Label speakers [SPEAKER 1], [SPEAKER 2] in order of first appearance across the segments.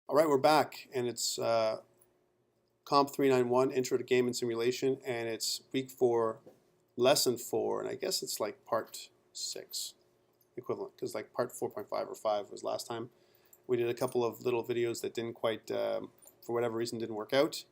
[SPEAKER 1] All right, we're back, and it's COMP391, Intro to Game and Simulation, and it's week 4, lesson 4, and I guess it's like part 6 equivalent, because like part 4.5 or 5 was last time. We did a couple of little videos that didn't quite, for whatever reason, didn't work out.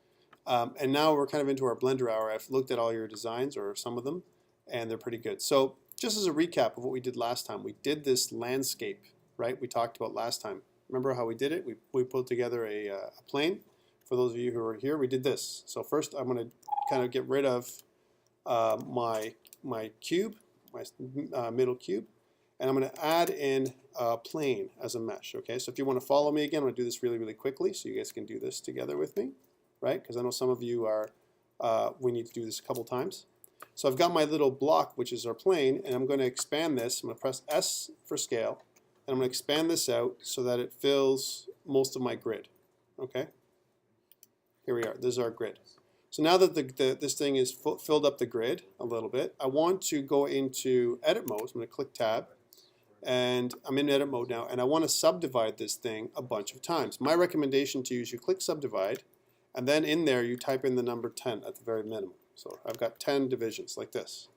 [SPEAKER 1] And now we're kind of into our Blender hour. I've looked at all your designs, or some of them, and they're pretty good. So just as a recap of what we did last time, we did this landscape, right? We talked about last time. Remember how we did it? We put together a plane. For those of you who are here, we did this. So first I'm going to kind of get rid of my cube, my middle cube, and I'm going to add in a plane as a mesh. Okay, so if you want to follow me again, I'm going to do this really, really quickly so you guys can do this together with me, right? Because I know some of you are, we need to do this a couple times. So I've got my little block, which is our plane, and I'm going to expand this. I'm going to press S for scale. And I'm going to expand this out so that it fills most of my grid. Okay? Here we are. This is our grid. So now that this thing is filled up the grid a little bit, I want to go into edit mode. So I'm going to click tab. And I'm in edit mode now. And I want to subdivide this thing a bunch of times. My recommendation to you is you click subdivide. And then in there you type in the number 10 at the very minimum. So I've got 10 divisions like this.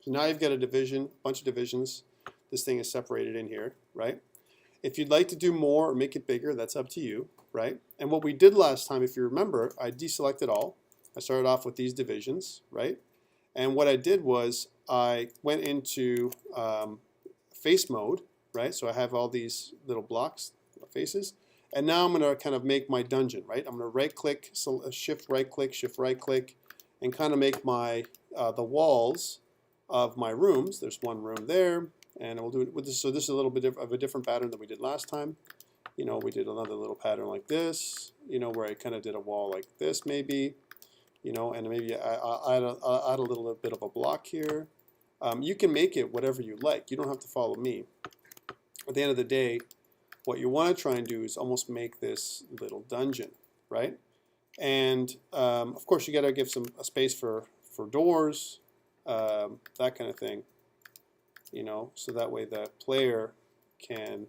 [SPEAKER 1] So now you've got a division, a bunch of divisions. This thing is separated in here, right? If you'd like to do more or make it bigger, that's up to you, right? And what we did last time, if you remember, I deselected all. I started off with these divisions, right? And what I did was I went into face mode, right? So I have all these little blocks, faces. And now I'm going to kind of make my dungeon, right? I'm going to right-click, shift right-click, and kind of make my the walls of my rooms. There's one room there. And we'll do it with this. So this is a little bit of a different pattern than we did last time. You know, we did another little pattern like this, you know, where I kind of did a wall like this maybe, you know, and maybe I add a little bit of a block here. You can make it whatever you like. You don't have to follow me. At the end of the day, what you want to try and do is almost make this little dungeon, right? And of course, you got to give a space for doors, that kind of thing. You know, so that way the player can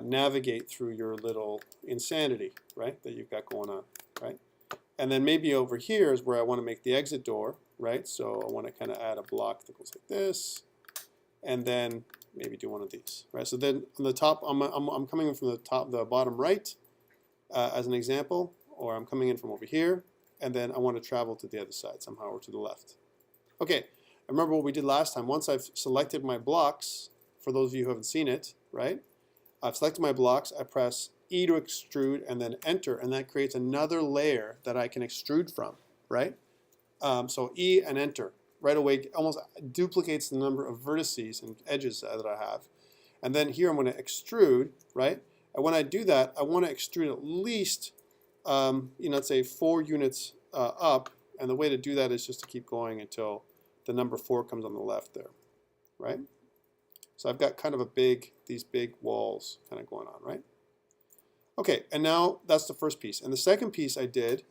[SPEAKER 1] navigate through your little insanity, right, that you've got going on, right? And then maybe over here is where I want to make the exit door, right? So I want to kind of add a block that goes like this, and then maybe do one of these, right? So then on the top, I'm coming in from the bottom right as an example, or I'm coming in from over here, and then I want to travel to the other side somehow or to the left. Okay. Remember what we did last time. Once I've selected my blocks, for those of you who haven't seen it, right? I've selected my blocks, I press E to extrude and then enter, and that creates another layer that I can extrude from, right? So E and enter. Right away, almost duplicates the number of vertices and edges that I have. And then here I'm going to extrude, right? And when I do that, I want to extrude at least, you know, let's say 4 units up. And the way to do that is just to keep going until the number 4 comes on the left there, right? So I've got kind of these big walls kind of going on, right? Okay, and now that's the first piece. And the second piece I did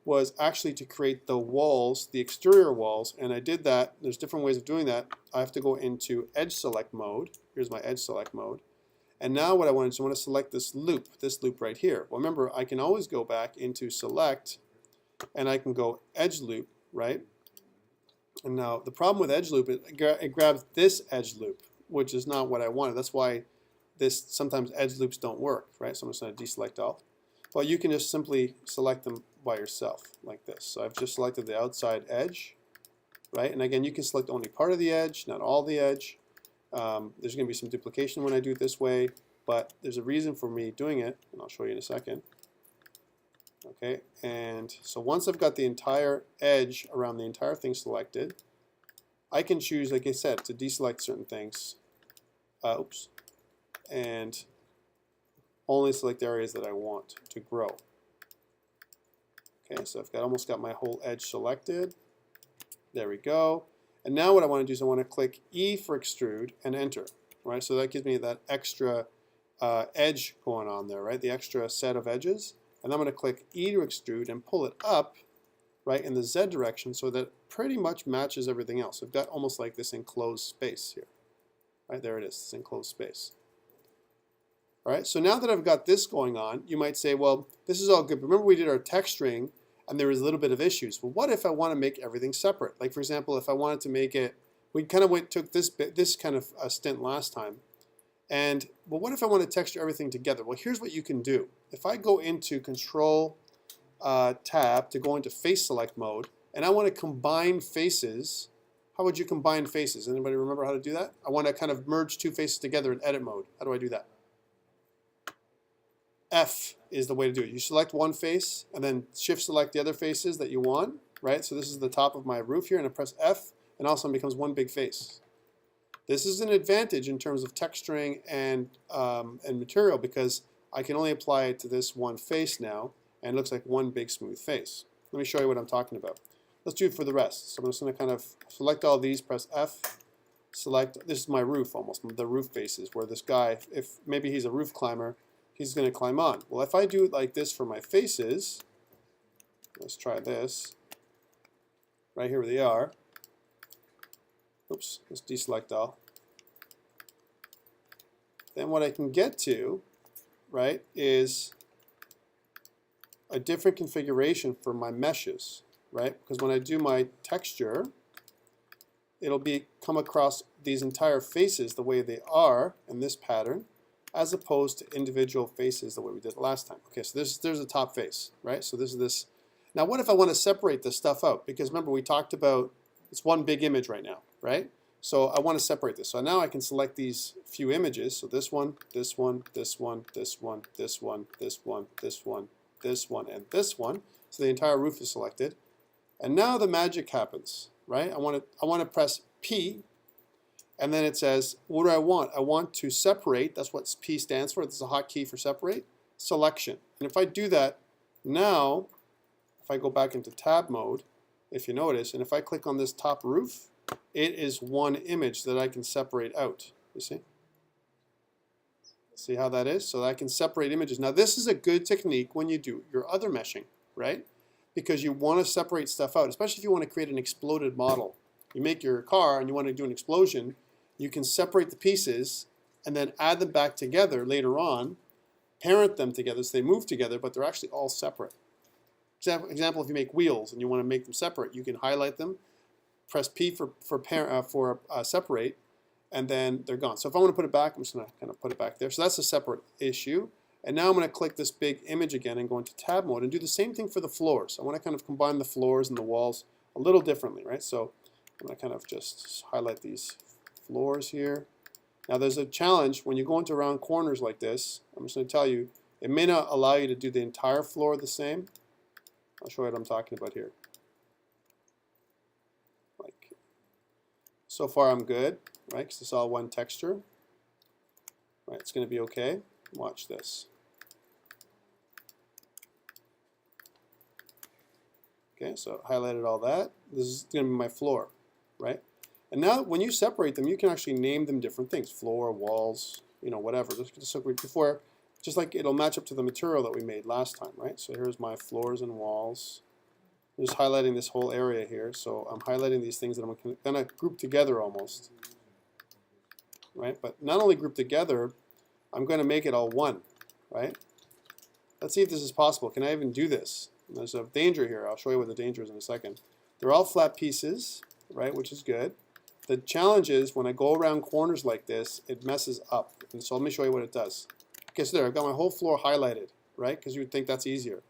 [SPEAKER 1] was actually to create the walls, the exterior walls, and I did that. There's different ways of doing that. I have to go into edge select mode. Here's my edge select mode. And now what I want to select this loop right here. Well, remember, I can always go back into select, and I can go edge loop, right? And now the problem with edge loop is it grabs this edge loop, which is not what I wanted. That's why sometimes edge loops don't work, right? So I'm just going to deselect all. Well, you can just simply select them by yourself like this. So I've just selected the outside edge, right? And again, you can select only part of the edge, not all the edge. There's going to be some duplication when I do it this way, but there's a reason for me doing it, and I'll show you in a second. Okay, and so once I've got the entire edge around the entire thing selected, I can choose, like I said, to deselect certain things. And only select areas that I want to grow. Okay, so I've almost got my whole edge selected. There we go. And now what I want to do is I want to click E for extrude and enter. Right, so that gives me that extra edge going on there, right? The extra set of edges. And I'm going to click E to extrude and pull it up, right, in the Z direction so that it pretty much matches everything else. I've got almost like this enclosed space here. Right, there it is, this enclosed space. All right, so now that I've got this going on, you might say, well, this is all good. But remember we did our texturing and there was a little bit of issues. Well, what if I want to make everything separate? Like, for example, if I wanted to make it, we kind of took this kind of stint last time. And, well, what if I want to texture everything together? Well, here's what you can do. If I go into Control Tab to go into Face Select mode, and I want to combine faces, how would you combine faces? Anybody remember how to do that? I want to kind of merge two faces together in edit mode. How do I do that? F is the way to do it. You select one face and then shift select the other faces that you want, right? So this is the top of my roof here, and I press F, and all of a sudden it becomes one big face. This is an advantage in terms of texturing and material because I can only apply it to this one face now, and it looks like one big smooth face. Let me show you what I'm talking about. Let's do it for the rest. So I'm just going to kind of select all these, press F, select, this is my roof almost, the roof faces, where this guy, if maybe he's a roof climber, he's going to climb on. Well, if I do it like this for my faces, let's try this, right here where they are. Oops, let's deselect all. Then what I can get to, right, is a different configuration for my meshes, right? Because when I do my texture, it'll come across these entire faces the way they are in this pattern, as opposed to individual faces the way we did last time. Okay, so there's a top face, right? So this is this. Now what if I want to separate this stuff out? Because remember we talked about it's one big image right now, right? So I want to separate this. So now I can select these few images. So this one, this one, this one, this one, this one, this one, this one, this one, and this one. So the entire roof is selected. And now the magic happens, right? I want to press P. And then it says, what do I want? I want to separate. That's what P stands for. This is a hotkey for separate. Selection. And if I do that, now, if I go back into tab mode, if you notice, and if I click on this top roof, it is one image that I can separate out. You see? See how that is? So I can separate images. Now this is a good technique when you do your other meshing, right? Because you want to separate stuff out, especially if you want to create an exploded model. You make your car and you want to do an explosion. You can separate the pieces and then add them back together later on, parent them together so they move together, but they're actually all separate. Example, if you make wheels and you want to make them separate, you can highlight them, press P for separate, and then they're gone. So if I want to put it back, I'm just going to kind of put it back there. So that's a separate issue. And now I'm going to click this big image again and go into tab mode and do the same thing for the floors. I want to kind of combine the floors and the walls a little differently, right? So I'm going to kind of just highlight these floors here. Now there's a challenge when you go into round corners like this. I'm just going to tell you, it may not allow you to do the entire floor the same. I'll show you what I'm talking about here. Like, so far I'm good, right? Because it's all one texture. Right, it's going to be okay. Watch this. Okay, so I highlighted all that. This is going to be my floor, right? And now when you separate them, you can actually name them different things. Floor, walls, you know, whatever. Just like it'll match up to the material that we made last time, right? So here's my floors and walls. I'm just highlighting this whole area here. So I'm highlighting these things that I'm going to group together almost, right? But not only group together, I'm going to make it all one, right? Let's see if this is possible. Can I even do this? And there's a danger here. I'll show you what the danger is in a second. They're all flat pieces, right, which is good. The challenge is when I go around corners like this, it messes up. And so let me show you what it does. Okay, so there, I've got my whole floor highlighted, right, because you would think that's easier.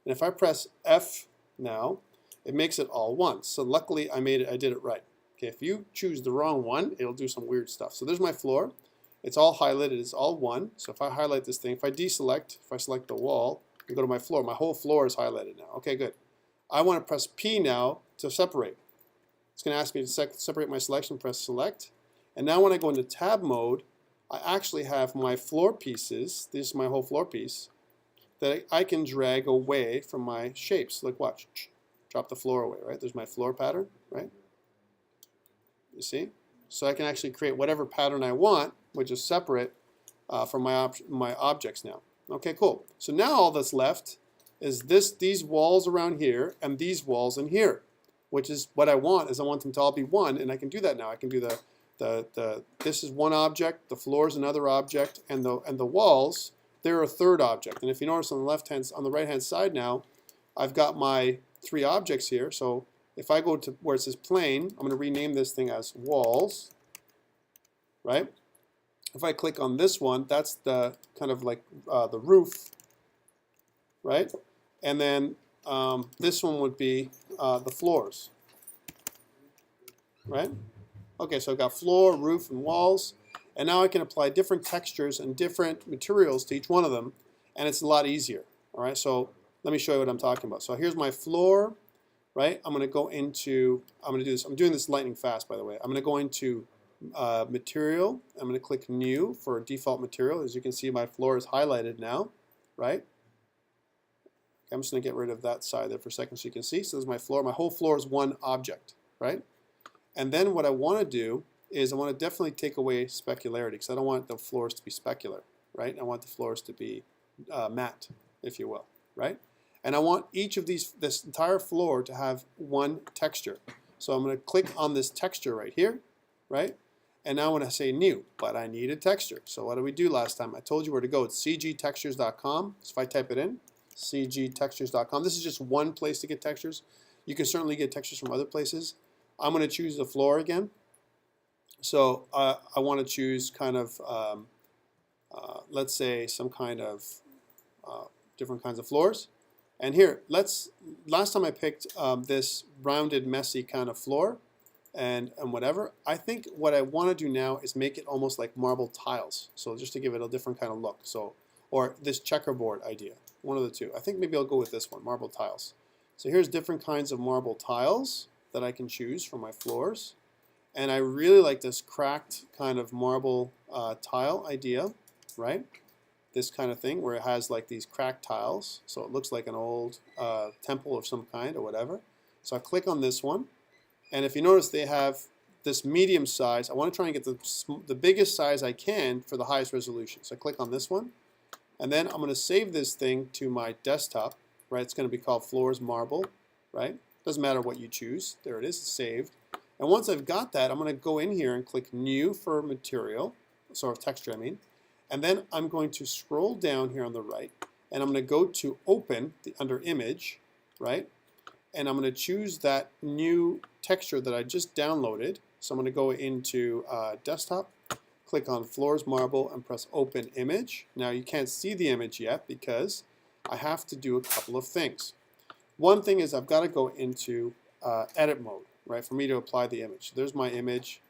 [SPEAKER 1] And if I press F now, it makes it all one. So luckily I did it right. Okay, if you choose the wrong one, it'll do some weird stuff. So there's my floor. It's all highlighted, it's all one. So if I highlight this thing, if I deselect, if I select the wall, and go to my floor, my whole floor is highlighted now. Okay, good. I want to press P now to separate. It's going to ask me to separate my selection, press select. And now when I go into tab mode, I actually have my floor pieces, this is my whole floor piece, that I can drag away from my shapes. Like watch, drop the floor away, right? There's my floor pattern, right? You see? So I can actually create whatever pattern I want, which is separate from my objects now. Okay, cool. So now all that's left is these walls around here and these walls in here, which is what I want. Is I want them to all be one, and I can do that now. I can do the This is one object, the floor is another object, and the walls, they're a third object. And if you notice on the right hand side now, I've got my three objects here. So if I go to where it says plane, I'm going to rename this thing as walls, right? If I click on this one, that's the kind of like the roof, right? And then this one would be the floors, right? Okay, so I've got floor, roof, and walls, and now I can apply different textures and different materials to each one of them, and it's a lot easier. All right, so let me show you what I'm talking about. So here's my floor, right? I'm going to go into, I'm going to do this. I'm doing this lightning fast, by the way. I'm going to go into material. I'm going to click new for default material. As you can see, my floor is highlighted now, right? Okay, I'm just going to get rid of that side there for a second so you can see. So this is my floor. My whole floor is one object, right? And then what I want to do is I want to definitely take away specularity because I don't want the floors to be specular, right? I want the floors to be matte, if you will, right? And I want each of this entire floor to have one texture. So I'm going to click on this texture right here, right? And now I want to say new, but I need a texture. So what did we do last time? I told you where to go. It's cgtextures.com. So if I type it in, cgtextures.com. This is just one place to get textures. You can certainly get textures from other places. I'm going to choose the floor again. So I want to choose kind of, let's say, some kind of different kinds of floors. And here, last time I picked this rounded, messy kind of floor and whatever. I think what I want to do now is make it almost like marble tiles. So just to give it a different kind of look. So, or this checkerboard idea, one of the two. I think maybe I'll go with this one, marble tiles. So here's different kinds of marble tiles that I can choose for my floors. And I really like this cracked kind of marble tile idea, right? This kind of thing where it has like these cracked tiles. So it looks like an old temple of some kind or whatever. So I click on this one. And if you notice, they have this medium size. I want to try and get the biggest size I can for the highest resolution. So I click on this one. And then I'm going to save this thing to my desktop, right? It's going to be called Floors Marble, right? Doesn't matter what you choose. There it is, it's saved. And once I've got that, I'm going to go in here and click New for material, sort of texture, I mean. And then I'm going to scroll down here on the right, and I'm going to go to Open under Image, right? And I'm going to choose that new texture that I just downloaded. So I'm going to go into Desktop, click on Floors Marble, and press Open Image. Now you can't see the image yet because I have to do a couple of things. One thing is I've got to go into edit mode, right, for me to apply the image. There's my image.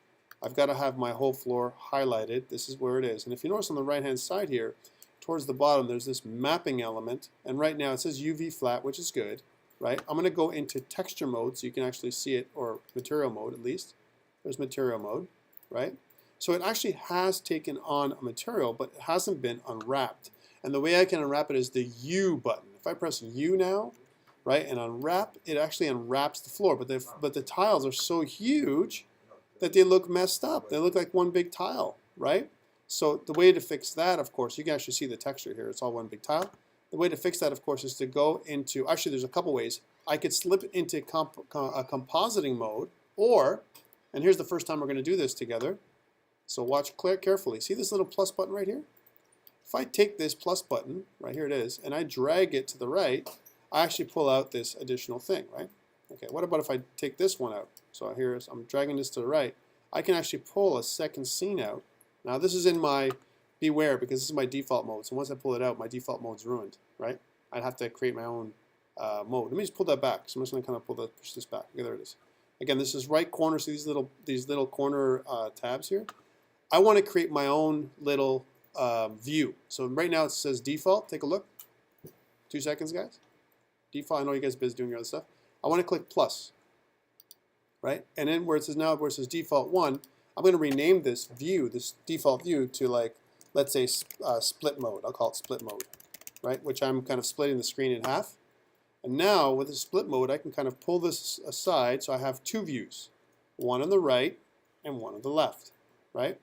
[SPEAKER 1] I've got to have my whole floor highlighted. This is where it is. And if you notice on the right-hand side here, towards the bottom, there's this mapping element. And right now it says UV flat, which is good, right? I'm going to go into texture mode so you can actually see it, or material mode at least. There's material mode, right? So it actually has taken on a material, but it hasn't been unwrapped. And the way I can unwrap it is the U button. If I press U now, right, and unwrap, it actually unwraps the floor. But the tiles are so huge that they look messed up. They look like one big tile, right? So the way to fix that, of course, you can actually see the texture here. It's all one big tile. The way to fix that, of course, is to go into, actually there's a couple ways. I could slip into a compositing mode, or, and here's the first time we're going to do this together. So watch carefully. See this little plus button right here? If I take this plus button, right here it is, and I drag it to the right, I actually pull out this additional thing, right? Okay, what about if I take this one out? So here I'm dragging this to the right. I can actually pull a second scene out. Now this is in my, beware, because this is my default mode. So once I pull it out, my default mode's ruined, right? I'd have to create my own mode. Let me just pull that back. So I'm just going to kind of push this back. Okay, there it is. Again, this is right corner. See these little corner tabs here? I want to create my own little view. So right now it says default. Take a look. 2 seconds, guys. Default. I know you guys are busy doing your other stuff. I want to click plus, right? And then where it says default 1, I'm going to rename this view, this default view, to like, let's say split mode. I'll call it split mode, right? Which I'm kind of splitting the screen in half. And now with the split mode, I can kind of pull this aside, so I have two views, one on the right and one on the left, right?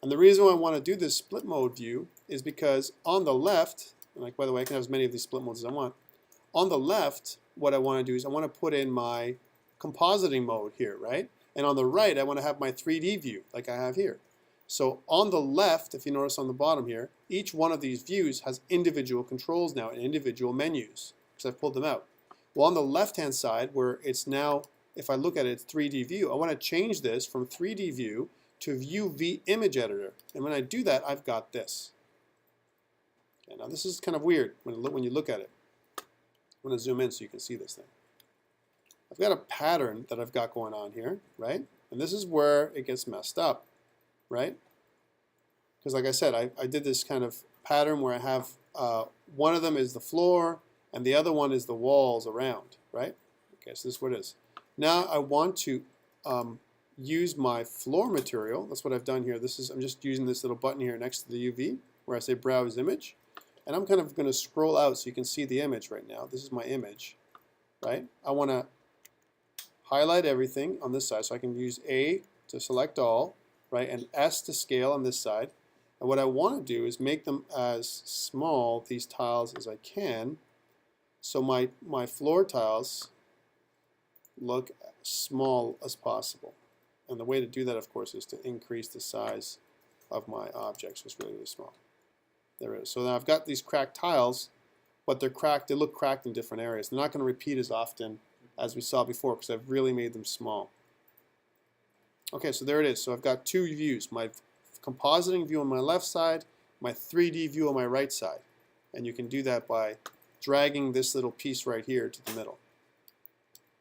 [SPEAKER 1] And the reason why I want to do this split mode view is because on the left, and like, by the way, I can have as many of these split modes as I want. On the left, what I want to do is I want to put in my compositing mode here, right? And on the right, I want to have my 3D view, like I have here. So on the left, if you notice on the bottom here, each one of these views has individual controls now and individual menus, because I've pulled them out. Well, on the left-hand side, where it's now, if I look at it, it's 3D view, I want to change this from 3D view to View v Image Editor. And when I do that, I've got this. Okay, now this is kind of weird when you look at it. I'm going to zoom in so you can see this thing. I've got a pattern that I've got going on here, right? And this is where it gets messed up, right? Because like I said, I did this kind of pattern where I have one of them is the floor and the other one is the walls around, right? Okay, so this is what it is. Now I want to use my floor material. That's what I've done here. I'm just using this little button here next to the UV where I say Browse Image. And I'm kind of going to scroll out so you can see the image right now. This is my image, right? I want to highlight everything on this side, so I can use A to select all, right, and S to scale on this side. And what I want to do is make them as small, these tiles, as I can, so my floor tiles look small as possible. And the way to do that, of course, is to increase the size of my object, so it's really, really small. There it is. So now I've got these cracked tiles, but they're cracked. They look cracked in different areas. They're not going to repeat as often as we saw before because I've really made them small. Okay, so there it is. So I've got two views, my compositing view on my left side, my 3D view on my right side. And you can do that by dragging this little piece right here to the middle.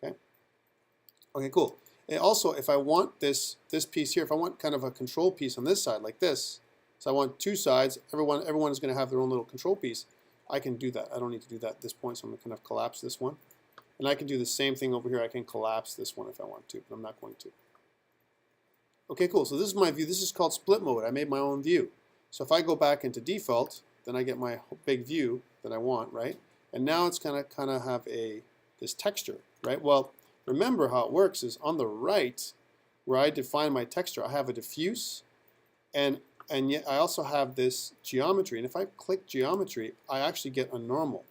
[SPEAKER 1] Okay, okay, cool. And also, if I want this piece here, if I want kind of a control piece on this side like this, so I want two sides, everyone is going to have their own little control piece, I can do that. I don't need to do that at this point, so I'm going to kind of collapse this one. And I can do the same thing over here. I can collapse this one if I want to, but I'm not going to. Okay, cool. So this is my view. This is called split mode. I made my own view. So if I go back into default, then I get my big view that I want, right? And now it's going to kind of have this texture, right? Well, remember how it works is on the right, where I define my texture, I have a diffuse, and yet I also have this geometry. And if I click geometry, I actually get a normal.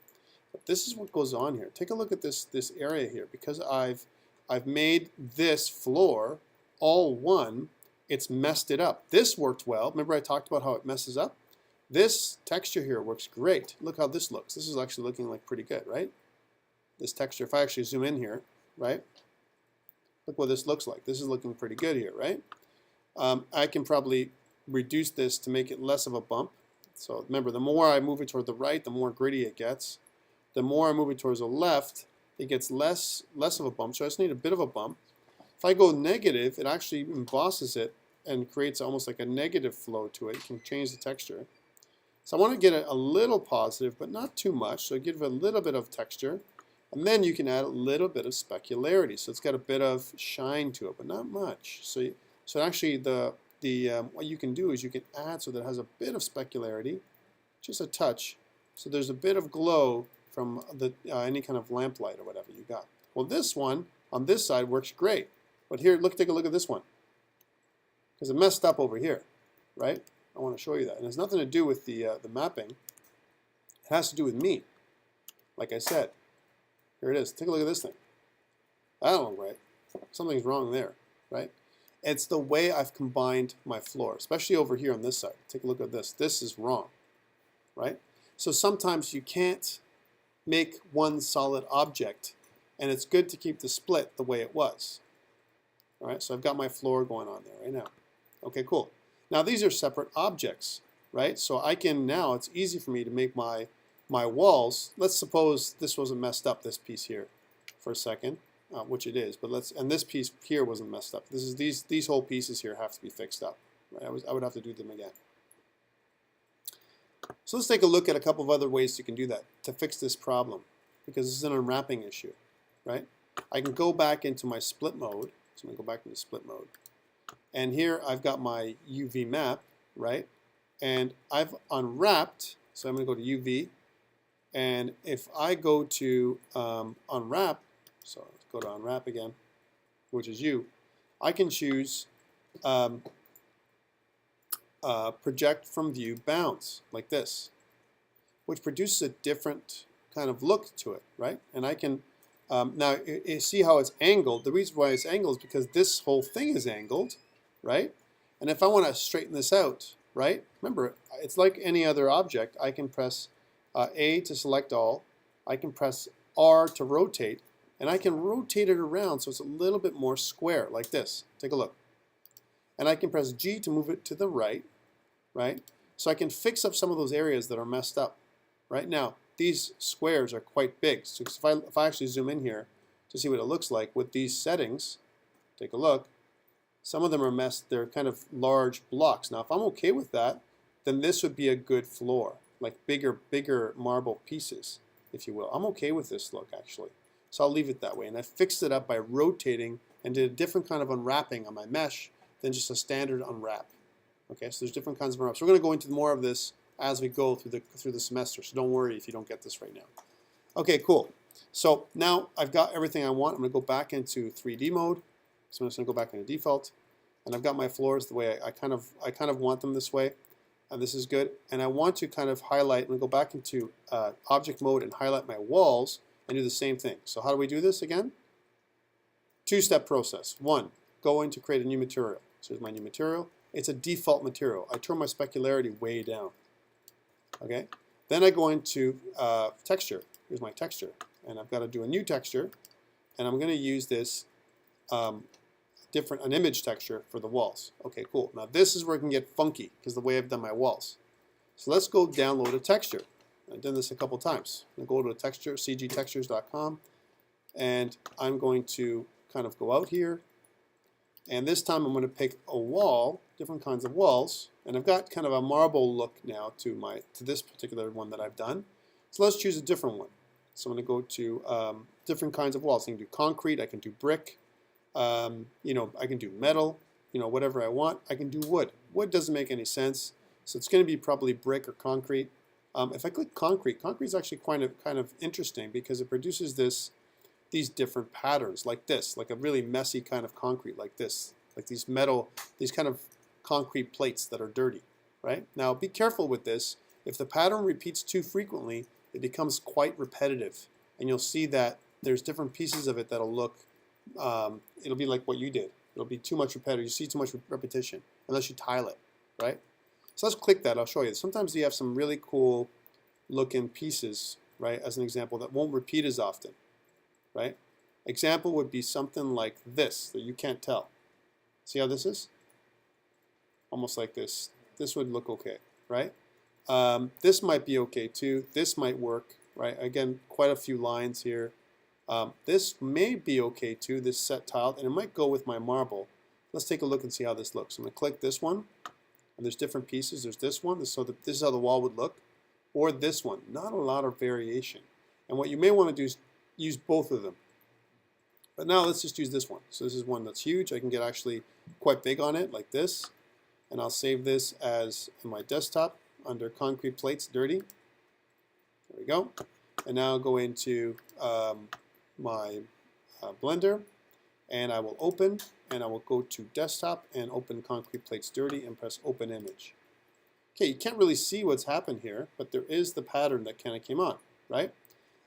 [SPEAKER 1] But this is what goes on here. Take a look at this area here. Because I've made this floor all one, it's messed it up. This worked well. Remember I talked about how it messes up? This texture here works great. Look how this looks. This is actually looking like pretty good, right? This texture, if I actually zoom in here, right? Look what this looks like. This is looking pretty good here, right? I can probably reduce this to make it less of a bump. So remember, the more I move it toward the right, the more gritty it gets. The more I move it towards the left, it gets less of a bump. So I just need a bit of a bump. If I go negative, it actually embosses it and creates almost like a negative flow to it. You can change the texture. So I want to get it a little positive, but not too much. So give it a little bit of texture. And then you can add a little bit of specularity. So it's got a bit of shine to it, but not much. So actually what you can do is you can add so that it has a bit of specularity, just a touch. So there's a bit of glow from any kind of lamplight or whatever you got. Well, this one on this side works great. But here, take a look at this one. Because it messed up over here, right? I want to show you that. And it has nothing to do with the mapping. It has to do with me. Like I said, here it is. Take a look at this thing. That don't look right. Something's wrong there, right? It's the way I've combined my floor, especially over here on this side. Take a look at this. This is wrong, right? So sometimes you can't make one solid object, and it's good to keep the split the way it was. All right, so I've got my floor going on there right now. Okay, cool. Now these are separate objects, right? So I can now, it's easy for me to make my walls. Let's suppose this wasn't messed up, this piece here, for a second. Which it is, but and this piece here wasn't messed up. These whole pieces here have to be fixed up. Right? I would have to do them again. So let's take a look at a couple of other ways you can do that to fix this problem, because this is an unwrapping issue, right? I can go back into my split mode. So I'm going to go back into split mode, and here I've got my UV map, right? And I've unwrapped. So I'm going to go to UV, and if I go to unwrap. So let's go to unwrap again, which is U. I can choose project from view bounds, like this, which produces a different kind of look to it, right? And I can Now, you see how it's angled. The reason why it's angled is because this whole thing is angled, right? And if I want to straighten this out, right? Remember, it's like any other object. I can press A to select all. I can press R to rotate. And I can rotate it around so it's a little bit more square, like this. Take a look. And I can press G to move it to the right, right? So I can fix up some of those areas that are messed up. Right now, these squares are quite big. So if I actually zoom in here to see what it looks like with these settings, take a look. Some of them are messed. They're kind of large blocks. Now, if I'm okay with that, then this would be a good floor, like bigger marble pieces, if you will. I'm okay with this look, actually. So I'll leave it that way. And I fixed it up by rotating and did a different kind of unwrapping on my mesh than just a standard unwrap. Okay, so there's different kinds of unwraps. We're going to go into more of this as we go through the semester, so don't worry if you don't get this right now. Okay, cool. So now I've got everything I want. I'm going to go back into 3D mode. So I'm just going to go back into default, and I've got my floors the way I kind of want them this way, and this is good. And I want to kind of highlight and go back into object mode and highlight my walls and do the same thing. So how do we do this again? Two-step process. One, go in to create a new material. So here's my new material. It's a default material. I turn my specularity way down. Okay. Then I go into texture. Here's my texture, and I've got to do a new texture, and I'm going to use this an image texture for the walls. Okay, cool. Now this is where it can get funky because the way I've done my walls. So let's go download a texture. I've done this a couple times. I'm going to go to a texture, cgtextures.com, and I'm going to kind of go out here, and this time I'm going to pick a wall, different kinds of walls, and I've got kind of a marble look now to this particular one that I've done. So let's choose a different one. So I'm going to go to different kinds of walls. I can do concrete, I can do brick, I can do metal, whatever I want. I can do wood. Wood doesn't make any sense, so it's going to be probably brick or concrete. If I click concrete, concrete is actually kind of interesting because it produces these different patterns like this, like a really messy kind of concrete like this, like these kind of concrete plates that are dirty, right? Now be careful with this. If the pattern repeats too frequently, it becomes quite repetitive, and you'll see that there's different pieces of it that'll look, it'll be like what you did. It'll be too much repetitive. You see too much repetition unless you tile it, right? So let's click that. I'll show you. Sometimes you have some really cool looking pieces, right, as an example, that won't repeat as often, right? Example would be something like this that you can't tell. See how this is? Almost like this. This would look okay, right? This might be okay too. This might work, right? Again, quite a few lines here. This may be okay too, this set tile, and it might go with my marble. Let's take a look and see how this looks. I'm going to click this one, and there's different pieces. There's this one, so that this is how the wall would look, or this one. Not a lot of variation. And what you may want to do is use both of them. But now let's just use this one. So this is one that's huge. I can get actually quite big on it, like this. And I'll save this as in my desktop under concrete plates dirty. There we go. And now I'll go into my Blender, and I will open, and I will go to desktop and open concrete plates dirty and press open image. Okay, you can't really see what's happened here, but there is the pattern that kind of came on, right?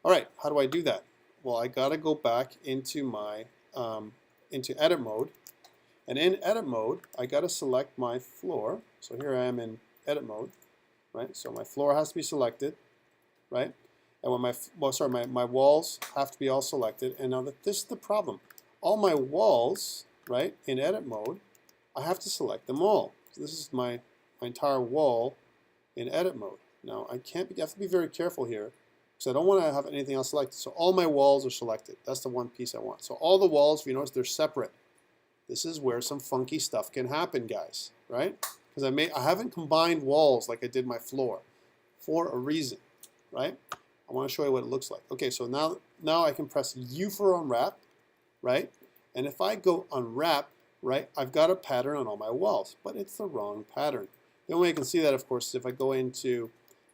[SPEAKER 1] All right, how do I do that? Well, I got to go back into my into edit mode, and in edit mode, I got to select my floor. So here I am in edit mode, right? So my floor has to be selected, right? And when my walls have to be all selected. And now this is the problem. All my walls, right, in edit mode, I have to select them all. So this is my entire wall in edit mode. Now I have to be very careful here because I don't want to have anything else selected. So all my walls are selected. That's the one piece I want. So all the walls, if you notice, they're separate. This is where some funky stuff can happen, guys, right? Because I haven't combined walls like I did my floor for a reason, right? I want to show you what it looks like. Okay, so now I can press U for unwrap, right? And if I go unwrap, right, I've got a pattern on all my walls, but it's the wrong pattern. The only way I can see that, of course, is if I go into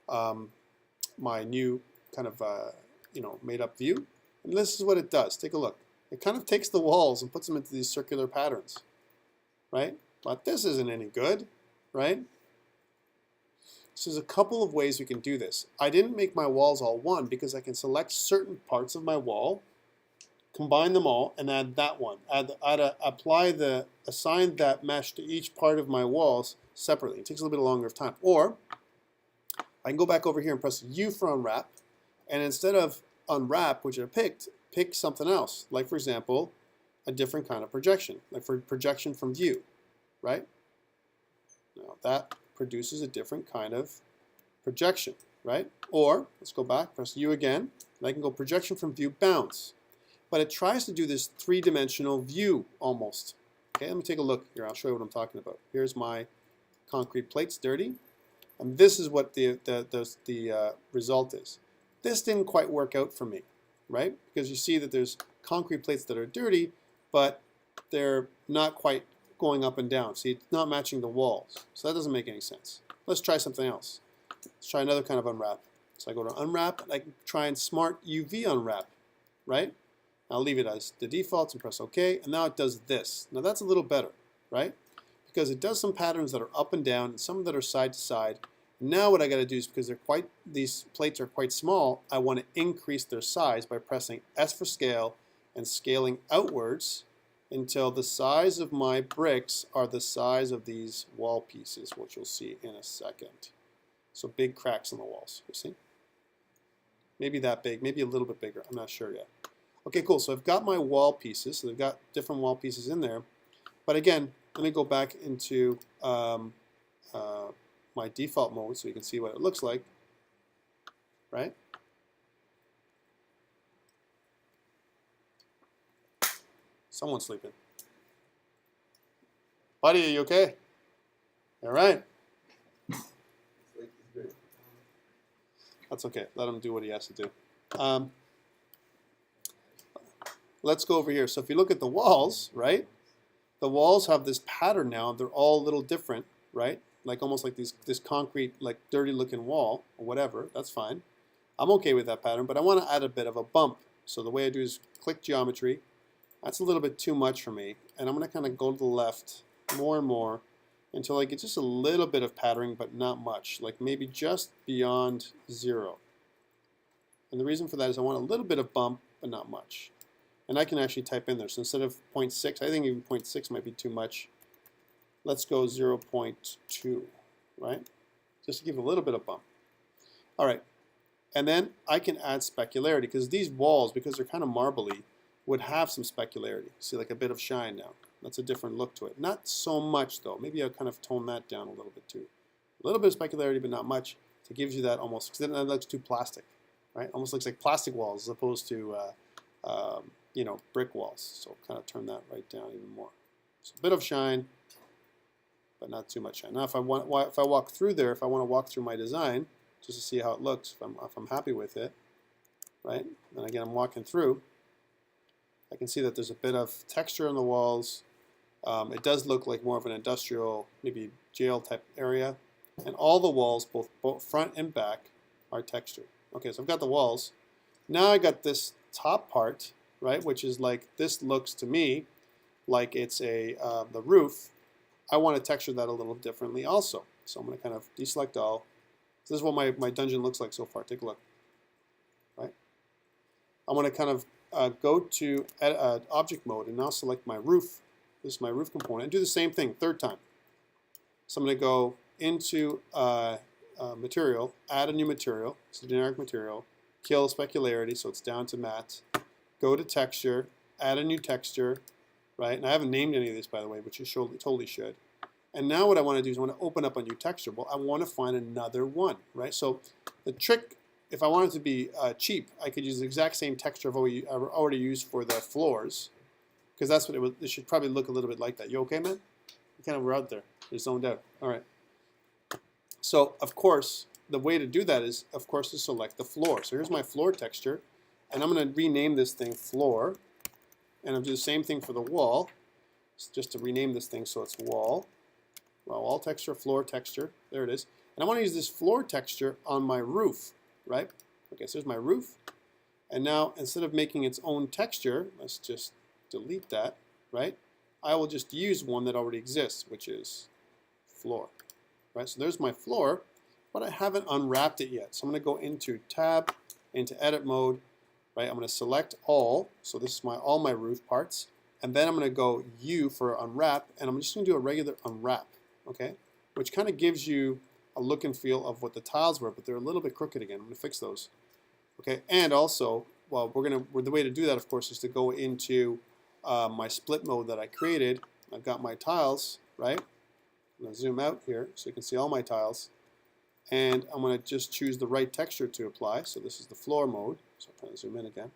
[SPEAKER 1] my new kind of made up view, and this is what it does. Take a look. It kind of takes the walls and puts them into these circular patterns, right? But this isn't any good, right? So there's a couple of ways we can do this. I didn't make my walls all one because I can select certain parts of my wall combine them all and add that one. Assign that mesh to each part of my walls separately. It takes a little bit longer of time. Or I can go back over here and press U for unwrap, and instead of unwrap, which I picked, pick something else. Like for example, a different kind of projection, like for projection from view, right? Now that produces a different kind of projection, right? Or let's go back, press U again, and I can go projection from view bounce. But it tries to do this three-dimensional view almost. Okay, let me take a look here. I'll show you what I'm talking about. Here's my concrete plates, dirty, and this is what the result is. This didn't quite work out for me, right? Because you see that there's concrete plates that are dirty, but they're not quite going up and down. See, it's not matching the walls, so that doesn't make any sense. Let's try something else. Let's try another kind of unwrap. So I go to unwrap, and I can try and smart UV unwrap, right? I'll leave it as the defaults and press OK, and now it does this. Now that's a little better, right? Because it does some patterns that are up and down and some that are side to side. Now what I got to do is, because these plates are quite small, I want to increase their size by pressing S for scale and scaling outwards until the size of my bricks are the size of these wall pieces, which you'll see in a second. So big cracks in the walls, you see? Maybe that big, maybe a little bit bigger, I'm not sure yet. Okay, cool, so I've got my wall pieces, so they've got different wall pieces in there. But again, let me go back into my default mode so you can see what it looks like, right? Someone's sleeping. Buddy, are you okay? All right. That's okay. Let him do what he has to do. Let's go over here. So if you look at the walls, right? The walls have this pattern now. They're all a little different, right? Like almost like this concrete, like dirty looking wall or whatever. That's fine. I'm okay with that pattern, but I want to add a bit of a bump. So the way I do is click geometry. That's a little bit too much for me. And I'm going to kind of go to the left more and more until I get just a little bit of patterning, but not much. Like maybe just beyond 0. And the reason for that is I want a little bit of bump, but not much. And I can actually type in there. So instead of 0.6, I think even 0.6 might be too much. Let's go 0.2, right? Just to give a little bit of bump. All right. And then I can add specularity, because these walls, because they're kind of marbly, would have some specularity. See, like a bit of shine now. That's a different look to it. Not so much, though. Maybe I'll kind of tone that down a little bit, too. A little bit of specularity, but not much. It gives you that almost, because then it looks too plastic, right? Almost looks like plastic walls as opposed to, you know, brick walls. So kind of turn that right down even more. So a bit of shine, but not too much shine. Now, if I walk through there, if I want to walk through my design, just to see how it looks, if I'm happy with it, right? And again, I'm walking through. I can see that there's a bit of texture on the walls. It does look like more of an industrial, maybe jail type area. And all the walls, both front and back, are textured. Okay, so I've got the walls. Now I got this top part, right, which is like, this looks to me like it's the roof. I want to texture that a little differently also. So I'm going to kind of deselect all. So this is what my dungeon looks like so far. Take a look. Right? I want to kind of go to object mode and now select my roof. This is my roof component. And do the same thing, third time. So I'm going to go into material, add a new material. It's a generic material. Kill specularity, so it's down to matte. Go to texture, add a new texture, right? And I haven't named any of this, by the way, but you totally should. And now what I want to do is I want to open up a new texture. Well, I want to find another one, right? So the trick, if I wanted to be cheap, I could use the exact same texture I've already used for the floors, because that's what it should probably look a little bit like that. You okay, man? You kind of were out there. You're zoned out. All right. So, of course, the way to do that is, of course, to select the floor. So here's my floor texture, and I'm going to rename this thing floor, and I'll do the same thing for the wall, just to rename this thing so it's wall. Well, wall texture, floor texture, there it is. And I want to use this floor texture on my roof, right? Okay, so there's my roof. And now, instead of making its own texture, let's just delete that, right? I will just use one that already exists, which is floor, right? So there's my floor, but I haven't unwrapped it yet. So I'm going to go into tab, into edit mode, right? I'm going to select all, so this is all my roof parts, and then I'm going to go U for unwrap, and I'm just going to do a regular unwrap, okay? Which kind of gives you a look and feel of what the tiles were, but they're a little bit crooked again. I'm going to fix those, okay? And also, well, the way to do that, of course, is to go into my split mode that I created. I've got my tiles, right? I'm going to zoom out here so you can see all my tiles. And I'm going to just choose the right texture to apply. So this is the floor mode. So I'm trying to zoom in again.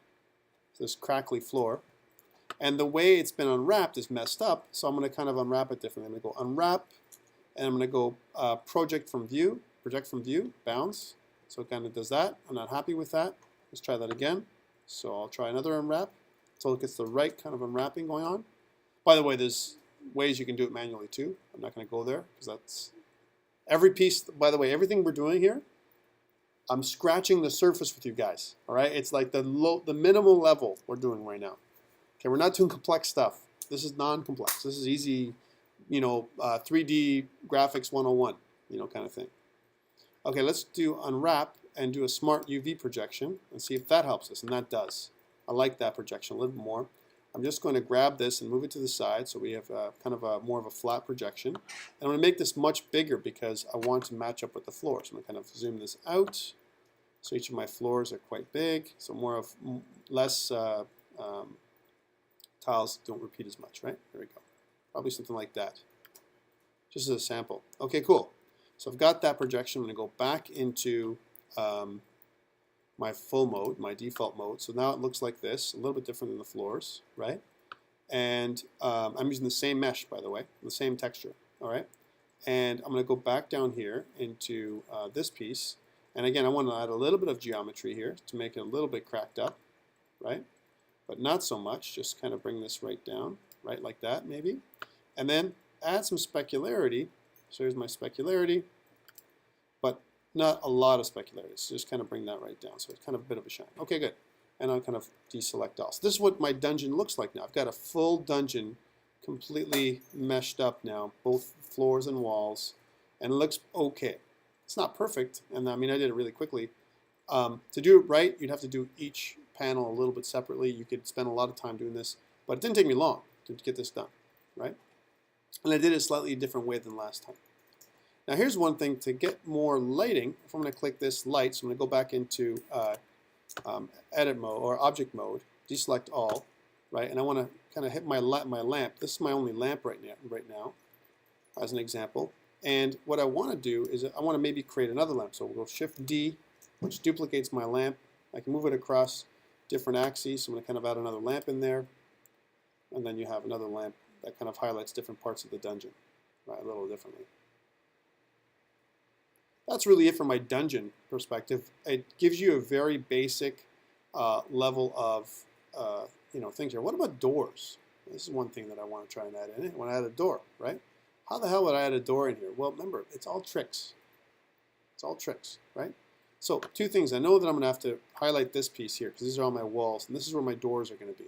[SPEAKER 1] So this crackly floor. And the way it's been unwrapped is messed up, so I'm going to kind of unwrap it differently. I'm going to go unwrap, and I'm going to go project from view, bounds. So it kind of does that. I'm not happy with that. Let's try that again. So I'll try another unwrap until it gets the right kind of unwrapping going on. By the way, there's ways you can do it manually too. I'm not going to go there because that's every piece. By the way, everything we're doing here, I'm scratching the surface with you guys. All right, it's like the minimal level we're doing right now. Okay, we're not doing complex stuff. This is non-complex. This is easy, 3D graphics 101, kind of thing. Okay, let's do unwrap and do a smart UV projection and see if that helps us, and that does. I like that projection a little bit more. I'm just going to grab this and move it to the side so we have kind of more of a flat projection. And I'm going to make this much bigger because I want to match up with the floor. So I'm going to kind of zoom this out. So each of my floors are quite big, so less tiles don't repeat as much, right? There we go. Probably something like that. Just as a sample. Okay, cool. So I've got that projection. I'm going to go back into my full mode, my default mode. So now it looks like this, a little bit different than the floors, right? And I'm using the same mesh, by the way, the same texture, all right? And I'm going to go back down here into this piece. And again, I want to add a little bit of geometry here to make it a little bit cracked up, right? But not so much. Just kind of bring this right down, right, like that maybe. And then add some specularity. So here's my specularity, but not a lot of specularity. So just kind of bring that right down. So it's kind of a bit of a shine. Okay, good. And I'll kind of deselect all. So this is what my dungeon looks like now. I've got a full dungeon completely meshed up now, both floors and walls, and it looks okay. It's not perfect, and I mean I did it really quickly. To do it right, you'd have to do each panel a little bit separately. You could spend a lot of time doing this, but it didn't take me long to get this done, right? And I did it a slightly different way than last time. Now here's one thing to get more lighting. If I'm going to click this light, so I'm going to go back into edit mode or object mode, deselect all, right? And I want to kind of hit my lamp. This is my only lamp right now, as an example. And what I want to do is I want to maybe create another lamp. So we'll go Shift D, which duplicates my lamp. I can move it across different axes. So I'm going to kind of add another lamp in there. And then you have another lamp that kind of highlights different parts of the dungeon, right, a little differently. That's really it from my dungeon perspective. It gives you a very basic level of things here. What about doors? This is one thing that I want to try and add in. I want to add a door, right? How the hell would I add a door in here? Well, remember, it's all tricks. It's all tricks, right? So two things. I know that I'm going to have to highlight this piece here because these are all my walls, and this is where my doors are going to be.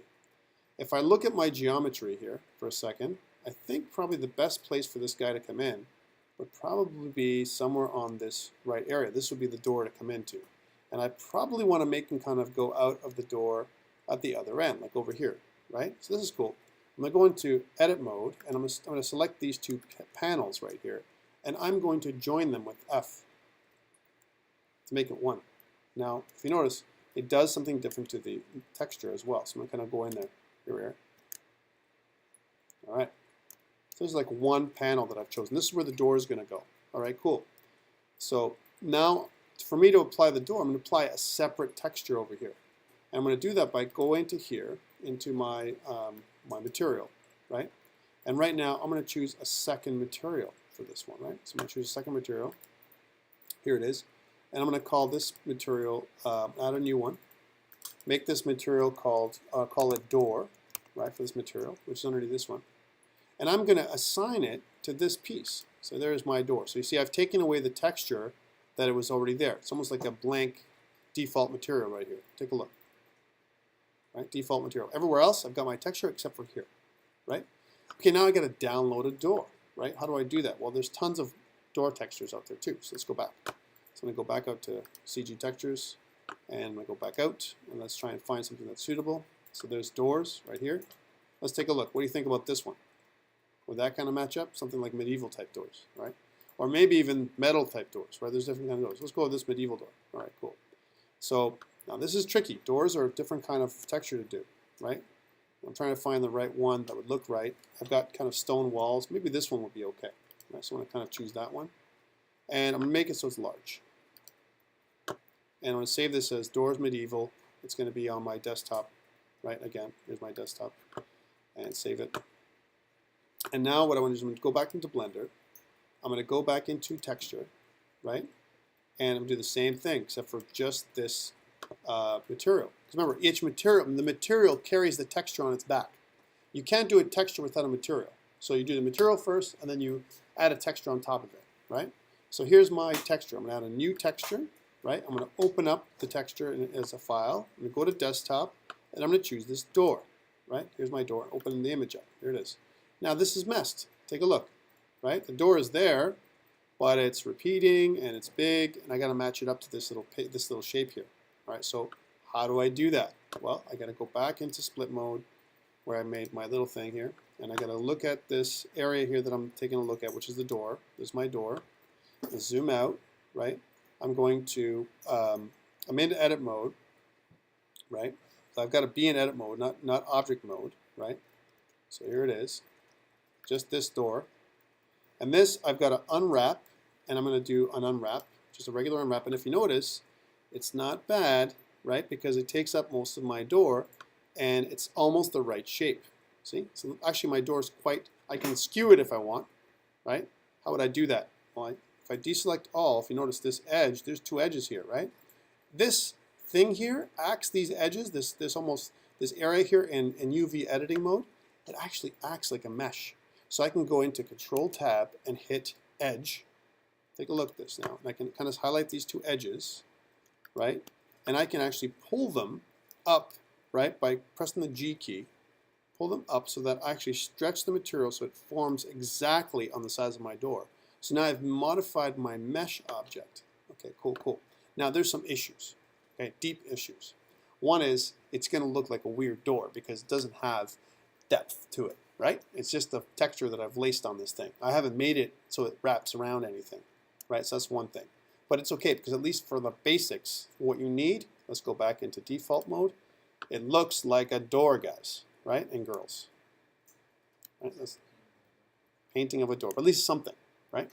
[SPEAKER 1] If I look at my geometry here for a second, I think probably the best place for this guy to come in would probably be somewhere on this right area. This would be the door to come into. And I probably want to make him kind of go out of the door at the other end, like over here, right? So this is cool. I'm going to go into edit mode, and I'm going to select these two panels right here, and I'm going to join them with F to make it one. Now, if you notice, it does something different to the texture as well. So I'm going to kind of go in there. Here we are. All right. So this is like one panel that I've chosen. This is where the door is going to go. All right, cool. So now, for me to apply the door, I'm going to apply a separate texture over here. And I'm going to do that by going to here, into my my material, right? And right now, I'm going to choose a second material for this one, right? So I'm going to choose a second material. Here it is. And I'm going to call this material, add a new one. Make this material call it door, right, for this material, which is underneath this one. And I'm going to assign it to this piece. So there's my door. So you see I've taken away the texture that it was already there. It's almost like a blank default material right here. Take a look. Right, default material. Everywhere else I've got my texture except for here, right? Okay, now I got to download a door, right? How do I do that? Well, there's tons of door textures out there too. So let's go back. So I'm going to go back out to CG textures, And I'm going to go back out, and let's try and find something that's suitable. So there's doors right here. Let's take a look. What do you think about this one? Would that kind of match up? Something like medieval type doors, right? Or maybe even metal type doors, right? There's different kind of doors. Let's go with this medieval door. All right, cool. So now this is tricky. Doors are a different kind of texture to do, right? I'm trying to find the right one that would look right. I've got kind of stone walls. Maybe this one would be okay. Right? So I'm going to kind of choose that one. And I'm going to make it so it's large. And I'm going to save this as Doors Medieval. It's going to be on my desktop, right? Again, here's my desktop. And save it. And now what I want to do is I'm going to go back into Blender. I'm going to go back into Texture, right? And I'm going to do the same thing, except for just this material. Because remember, each material, the material carries the texture on its back. You can't do a texture without a material. So you do the material first, and then you add a texture on top of it, right? So here's my texture. I'm going to add a new texture, right? I'm going to open up the texture as a file. I'm going to go to Desktop, and I'm going to choose this door, right? Here's my door. Open the image up. Here it is. Now this is messed. Take a look, right? The door is there, but it's repeating and it's big, and I got to match it up to this little shape here. All right. So how do I do that? Well, I got to go back into split mode, where I made my little thing here, and I got to look at this area here that I'm taking a look at, which is the door. There's my door. I zoom out, right? I'm going to I'm in edit mode, right? So I've got to be in edit mode, not object mode, right? So here it is. Just this door. And this I've got to unwrap, and I'm going to do an unwrap, just a regular unwrap. And if you notice, it's not bad, right? Because it takes up most of my door, and it's almost the right shape. See? So actually my door is I can skew it if I want, right? How would I do that? Well, if I deselect all, if you notice this edge, there's two edges here, right? This thing here acts these edges, this area here in UV editing mode, it actually acts like a mesh. So I can go into Control Tab and hit Edge. Take a look at this now. And I can kind of highlight these two edges, right? And I can actually pull them up, right, by pressing the G key. Pull them up so that I actually stretch the material so it forms exactly on the size of my door. So now I've modified my mesh object. Okay, cool, cool. Now there's some issues, okay, deep issues. One is it's going to look like a weird door because it doesn't have depth to it, right? It's just the texture that I've laced on this thing. I haven't made it so it wraps around anything, right? So that's one thing. But it's okay because at least for the basics, what you need, let's go back into default mode. It looks like a door, guys, right? And girls. Right? That's painting of a door, but at least something, right?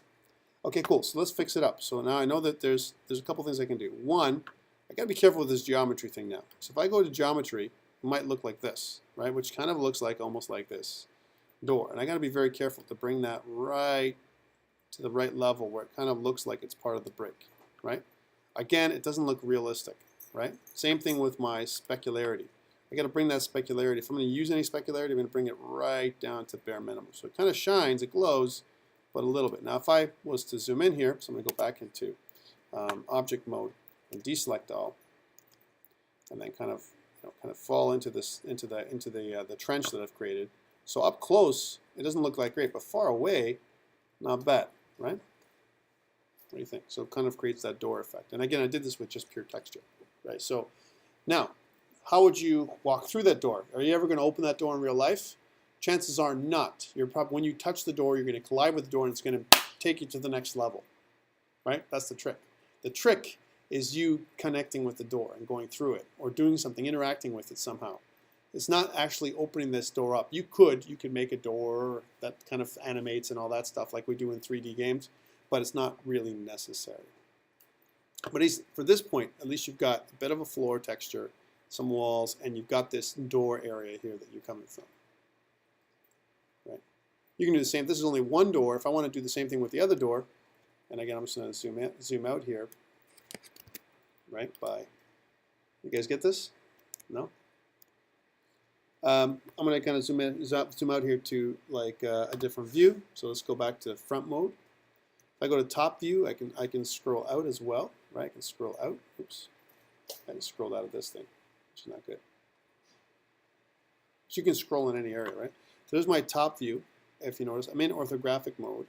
[SPEAKER 1] Okay, cool. So let's fix it up. So now I know that there's a couple things I can do. One, I got to be careful with this geometry thing now. So if I go to geometry, it might look like this, right? Which kind of looks like almost like this door. And I got to be very careful to bring that right to the right level where it kind of looks like it's part of the brick, right? Again, it doesn't look realistic, right? Same thing with my specularity. I got to bring that specularity. If I'm going to use any specularity, I'm going to bring it right down to bare minimum. So it kind of shines, it glows, but a little bit. Now, if I was to zoom in here, so I'm going to go back into object mode and deselect all, and then kind of fall into the trench that I've created. So up close, it doesn't look like great, but far away, not bad, right? What do you think? So it kind of creates that door effect. And again, I did this with just pure texture, right? So now, how would you walk through that door? Are you ever going to open that door in real life? Chances are not. You're probably, when you touch the door, you're going to collide with the door, and it's going to take you to the next level, right? That's the trick. The trick is you connecting with the door and going through it, or doing something, interacting with it somehow. It's not actually opening this door up. You could make a door that kind of animates and all that stuff like we do in 3D games, but it's not really necessary. But for this point, at least you've got a bit of a floor texture, some walls, and you've got this door area here that you're coming from. Right? You can do the same. This is only one door. If I want to do the same thing with the other door, and again, I'm just going to zoom out here, right? You guys get this? No? I'm going to kind of zoom out here to like a different view. So let's go back to front mode. If I go to top view, I can scroll out as well, right? I can scroll out. Oops. I can scroll out of this thing, which is not good. So you can scroll in any area, right? So there's my top view. If you notice, I'm in orthographic mode.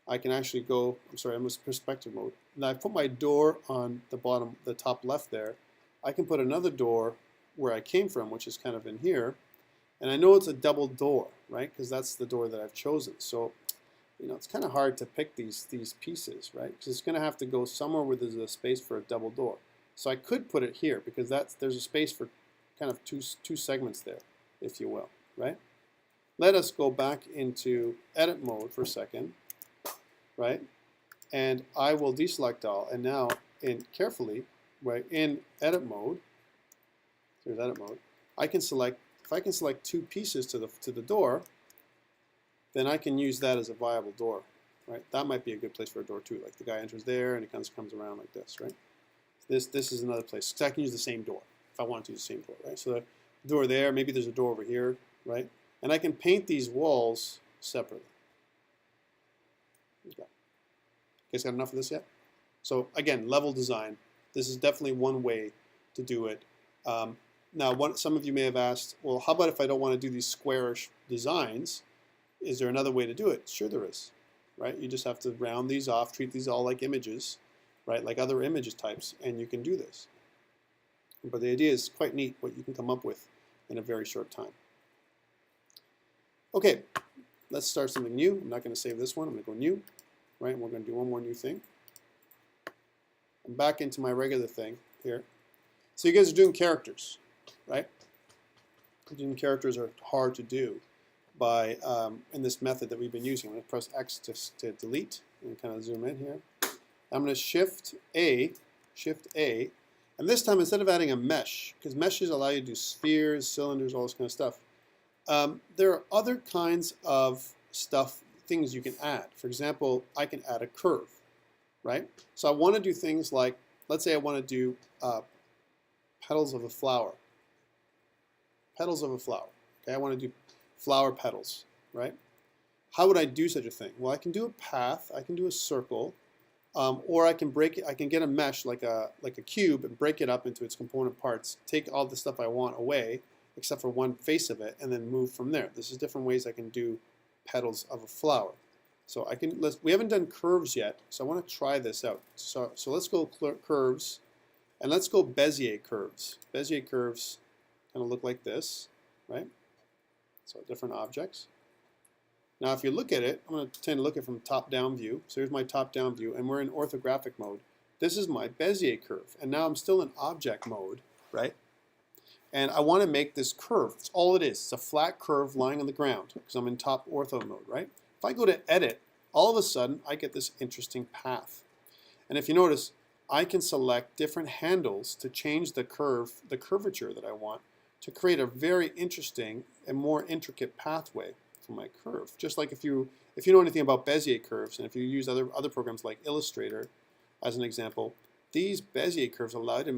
[SPEAKER 1] I can actually go, I'm in perspective mode. Now I put my door on the top left there. I can put another door where I came from, which is kind of in here, and I know it's a double door, right? Because that's the door that I've chosen. So, you know, it's kind of hard to pick these pieces, right? Because it's going to have to go somewhere where there's a space for a double door. So I could put it here because there's a space for kind of two segments there, if you will, right? Let us go back into edit mode for a second, right? And I will deselect all, and now carefully, right, in edit mode, there's edit mode, I can select, if I can select two pieces to the door, then I can use that as a viable door, right? That might be a good place for a door too. Like the guy enters there and he comes around like this, right? This is another place. So I can use the same door if I want to use the same door, right? So the door there, maybe there's a door over here, right? And I can paint these walls separately. Okay. You guys got enough of this yet? So again, level design. This is definitely one way to do it. Now, some of you may have asked, well, how about if I don't want to do these squarish designs? Is there another way to do it? Sure there is, right? You just have to round these off, treat these all like images, right? Like other images types, and you can do this. But the idea is quite neat what you can come up with in a very short time. Okay, let's start something new. I'm not going to save this one. I'm going to go new, right? And we're going to do one more new thing. I'm back into my regular thing here. So you guys are doing characters, right? Doing characters are hard to do by in this method that we've been using. I'm going to press X to delete and kind of zoom in here. I'm going to Shift A, and this time instead of adding a mesh, because meshes allow you to do spheres, cylinders, all this kind of stuff, there are other kinds of things you can add. For example, I can add a curve, right? So I want to do things like, let's say I want to do petals of a flower. Petals of a flower. Okay, I want to do flower petals, right? How would I do such a thing? Well, I can do a path, I can do a circle, or I can break it. I can get a mesh like a cube and break it up into its component parts. Take all the stuff I want away, except for one face of it, and then move from there. This is different ways I can do petals of a flower. So I can. We haven't done curves yet, so I want to try this out. So let's go curves, and let's go Bezier curves. Bezier curves kind of look like this, right? So different objects. Now if you look at it, I'm going to tend to look at it from top-down view. So here's my top-down view, and we're in orthographic mode. This is my Bezier curve, and now I'm still in object mode, right? And I want to make this curve. That's all it is. It's a flat curve lying on the ground because I'm in top ortho mode, right? If I go to edit, all of a sudden I get this interesting path. And if you notice, I can select different handles to change the curvature that I want, to create a very interesting and more intricate pathway for my curve. Just like if you know anything about Bezier curves, and if you use other programs like Illustrator as an example, these Bezier curves allow you to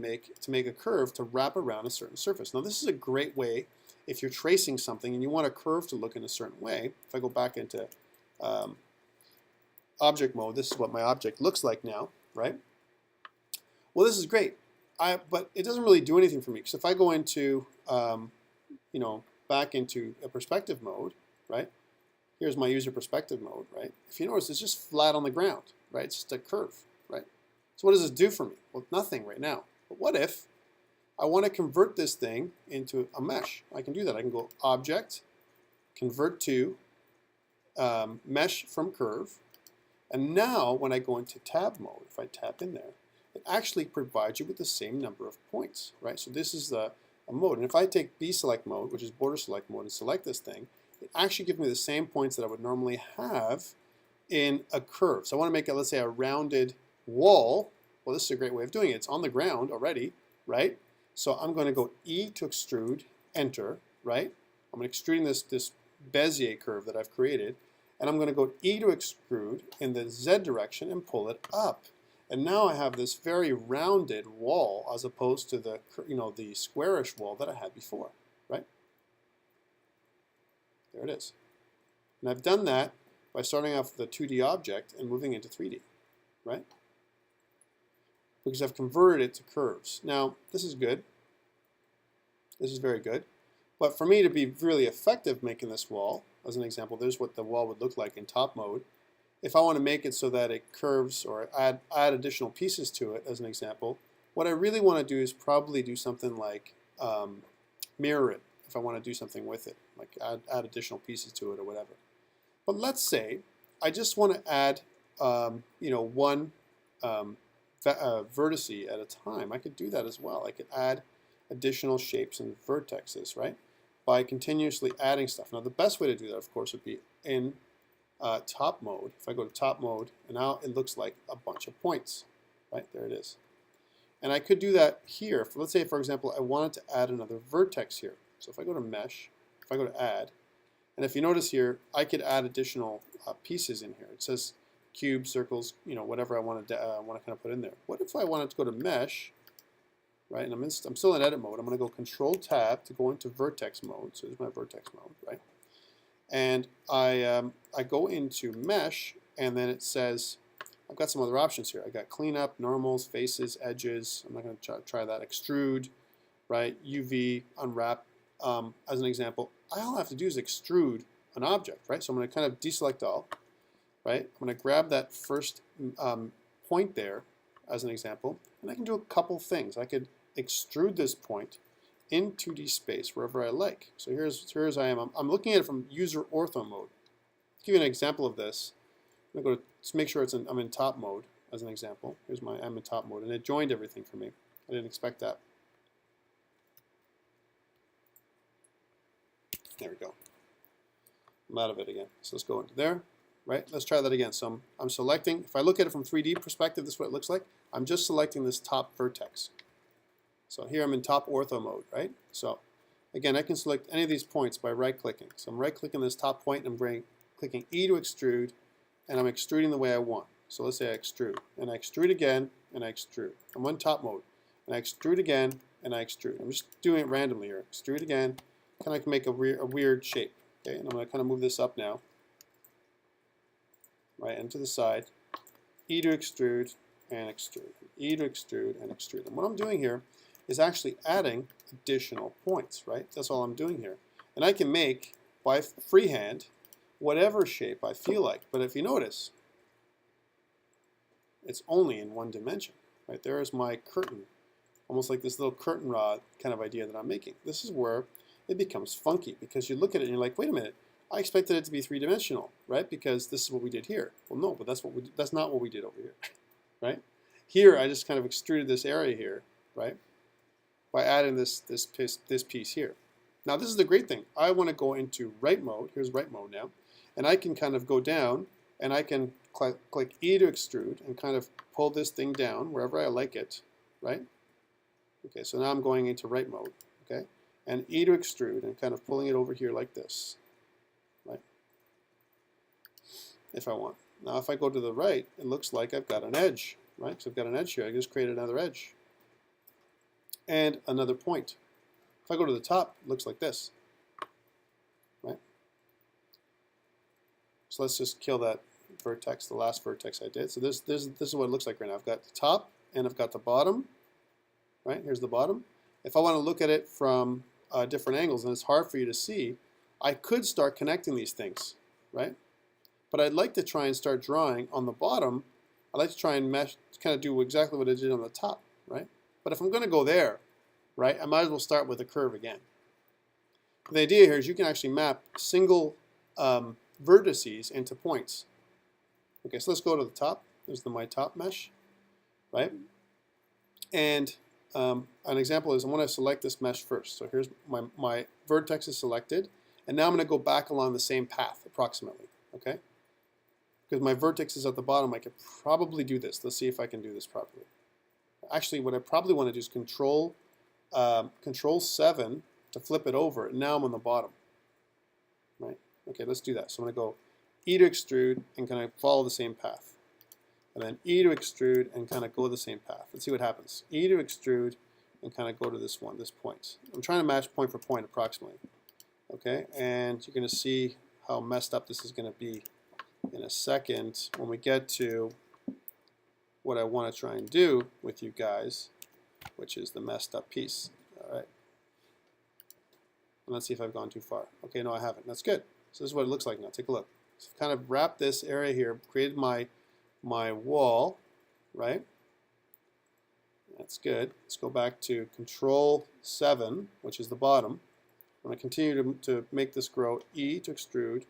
[SPEAKER 1] make a curve to wrap around a certain surface. Now this is a great way if you're tracing something and you want a curve to look in a certain way. If I go back into object mode, this is what my object looks like now, right? Well, this is great. But it doesn't really do anything for me, because if I go into, back into a perspective mode, right? Here's my user perspective mode, right? If you notice, it's just flat on the ground, right? It's just a curve, right? So what does this do for me? Well, nothing right now. But what if I want to convert this thing into a mesh? I can do that. I can go Object, Convert to, Mesh from Curve, and now when I go into tab mode, if I tap in there, it actually provides you with the same number of points, right? So this is a mode. And if I take B select mode, which is border select mode, and select this thing, it actually gives me the same points that I would normally have in a curve. So I want to make it, let's say, a rounded wall. Well, this is a great way of doing it. It's on the ground already, right? So I'm going to go E to extrude, enter, right? I'm extruding this Bezier curve that I've created, and I'm going to go E to extrude in the Z direction and pull it up. And now I have this very rounded wall as opposed to the squarish wall that I had before, right? There it is. And I've done that by starting off with a 2D object and moving into 3D, right? Because I've converted it to curves. Now, this is good. This is very good. But for me to be really effective making this wall, as an example, there's what the wall would look like in top mode. If I want to make it so that it curves or add additional pieces to it, as an example, What I really want to do is probably do something like mirror it if I want to do something with it, like add additional pieces to it or whatever. But let's say I just want to add one vertice at a time. I could do that as well. I could add additional shapes and vertexes, right? By continuously adding stuff. Now the best way to do that, of course, would be in top mode. If I go to top mode, and now it looks like a bunch of points, right? There it is. And I could do that here. Let's say, for example, I wanted to add another vertex here. So if I go to mesh, if I go to add, and if you notice here, I could add additional pieces in here. It says cubes, circles, whatever I want to kind of put in there. What if I wanted to go to mesh, right? And I'm still in edit mode. I'm going to go Control Tab to go into vertex mode. So there's my vertex mode, right? And I go into mesh, and then it says I've got some other options here. I got cleanup, normals, faces, edges. I'm not going to try that. Extrude, right? UV, unwrap. As an example, all I have to do is extrude an object, right? So I'm going to kind of deselect all, right? I'm going to grab that first point there as an example, and I can do a couple things. I could extrude this point in 2D space wherever I like. So here's I am. I'm looking at it from user ortho mode. To give you an example of this, I'm going to go to make sure I'm in top mode as an example. I'm in top mode, and it joined everything for me. I didn't expect that. There we go. I'm out of it again. So let's go into there, right? Let's try that again. So I'm selecting, if I look at it from 3D perspective, this is what it looks like. I'm just selecting this top vertex. So here I'm in top ortho mode, right? So again, I can select any of these points by right-clicking. So I'm right-clicking this top point, and I'm clicking E to extrude, and I'm extruding the way I want. So let's say I extrude, and I extrude again, and I extrude. I'm on top mode, and I extrude again, and I extrude. I'm just doing it randomly here. Extrude again, kind of make a weird shape. Okay, and I'm going to kind of move this up now, right, and to the side. E to extrude, and extrude. E to extrude, and extrude. And what I'm doing here is actually adding additional points, right? That's all I'm doing here. And I can make, by freehand, whatever shape I feel like. But if you notice, it's only in one dimension, right? There is my curtain, almost like this little curtain rod kind of idea that I'm making. This is where it becomes funky, because you look at it and you're like, wait a minute, I expected it to be three-dimensional, right? Because this is what we did here. Well, no, but that's not what we did over here, right? Here, I just kind of extruded this area here, right? By adding this piece here. Now, this is the great thing. I want to go into right mode. Here's right mode now. And I can kind of go down, and I can click E to extrude and kind of pull this thing down wherever I like it, right? Okay, so now I'm going into right mode, okay? And E to extrude and kind of pulling it over here like this, right? If I want. Now if I go to the right, it looks like I've got an edge, right? So I've got an edge here. I just created another edge and another point. If I go to the top, it looks like this, right? So let's just kill that vertex, the last vertex I did. So this is what it looks like right now. I've got the top and I've got the bottom, right? Here's the bottom. If I want to look at it from different angles, and it's hard for you to see, I could start connecting these things, right? But I'd like to try and start drawing on the bottom. I'd like to try and mesh, kind of do exactly what I did on the top, right? But if I'm going to go there, right, I might as well start with a curve again. The idea here is you can actually map single vertices into points. Okay, so let's go to the top. There's my top mesh, right? And an example is I want to select this mesh first. So here's my vertex is selected, and now I'm going to go back along the same path approximately, okay? Because my vertex is at the bottom, I could probably do this. Let's see if I can do this properly. Actually, what I probably want to do is Control 7 to flip it over, and now I'm on the bottom, right? Okay, let's do that. So I'm going to go E to extrude and kind of follow the same path. And then E to extrude and kind of go the same path. Let's see what happens. E to extrude and kind of go to this point. I'm trying to match point for point approximately. Okay, and you're going to see how messed up this is going to be in a second when we get to what I want to try and do with you guys, which is the messed up piece. All right. And let's see if I've gone too far. Okay, no, I haven't. That's good. So this is what it looks like now. Take a look. So I've kind of wrapped this area here, created my wall, right? That's good. Let's go back to Control 7, which is the bottom. I'm going to continue to make this grow. E to extrude,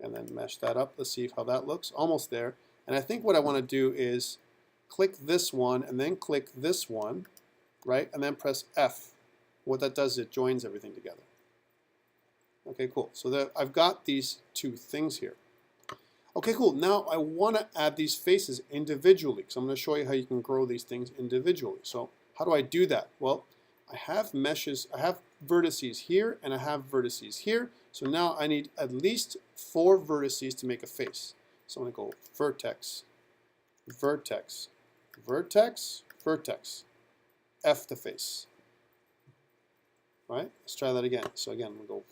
[SPEAKER 1] and then mesh that up. Let's see how that looks. Almost there. And I think what I want to do is click this one, and then click this one, right? And then press F. What that does is it joins everything together. Okay, cool. So I've got these two things here. Okay, cool. Now I want to add these faces individually. So I'm going to show you how you can grow these things individually. So how do I do that? Well, I have meshes, I have vertices here, and I have vertices here. So now I need at least 4 vertices to make a face. So I'm going to go vertex, vertex, vertex, vertex, F the face. Right? Let's try that again. So again, we'll go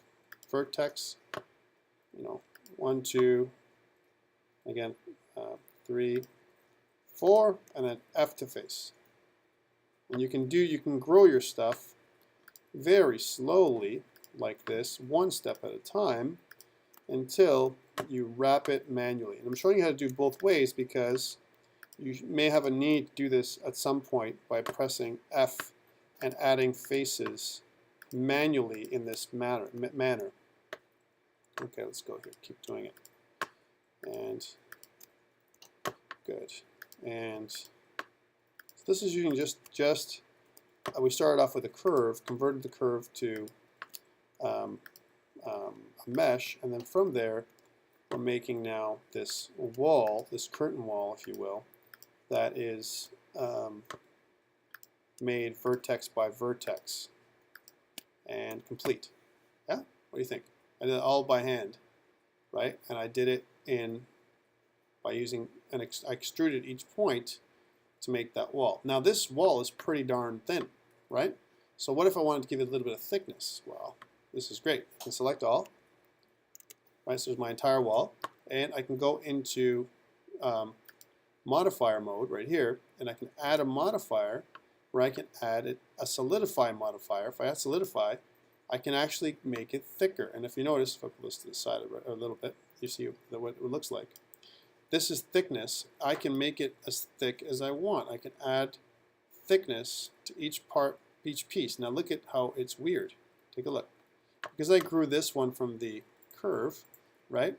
[SPEAKER 1] vertex, 1, 2, again, 3, 4, and then F to face. And you can grow your stuff very slowly, like this, one step at a time, until you wrap it manually. And I'm showing you how to do both ways because you may have a need to do this at some point by pressing F and adding faces manually in this manner. Okay, let's go here. Keep doing it. And good. And this is using just we started off with a curve, converted the curve to a mesh, and then from there we're making now this wall, this curtain wall, if you will, that is made vertex by vertex and complete. Yeah? What do you think? I did it all by hand, right? And I did it by using I extruded each point to make that wall. Now this wall is pretty darn thin, right? So what if I wanted to give it a little bit of thickness? Well, this is great. I can select all, right? So there's my entire wall, and I can go into modifier mode right here, and I can add a modifier where I can add a solidify modifier. If I add solidify, I can actually make it thicker. And if you notice, if I put this to the side a little bit, you see what it looks like. This is thickness. I can make it as thick as I want. I can add thickness to each part, each piece. Now look at how it's weird. Take a look. Because I grew this one from the curve, right?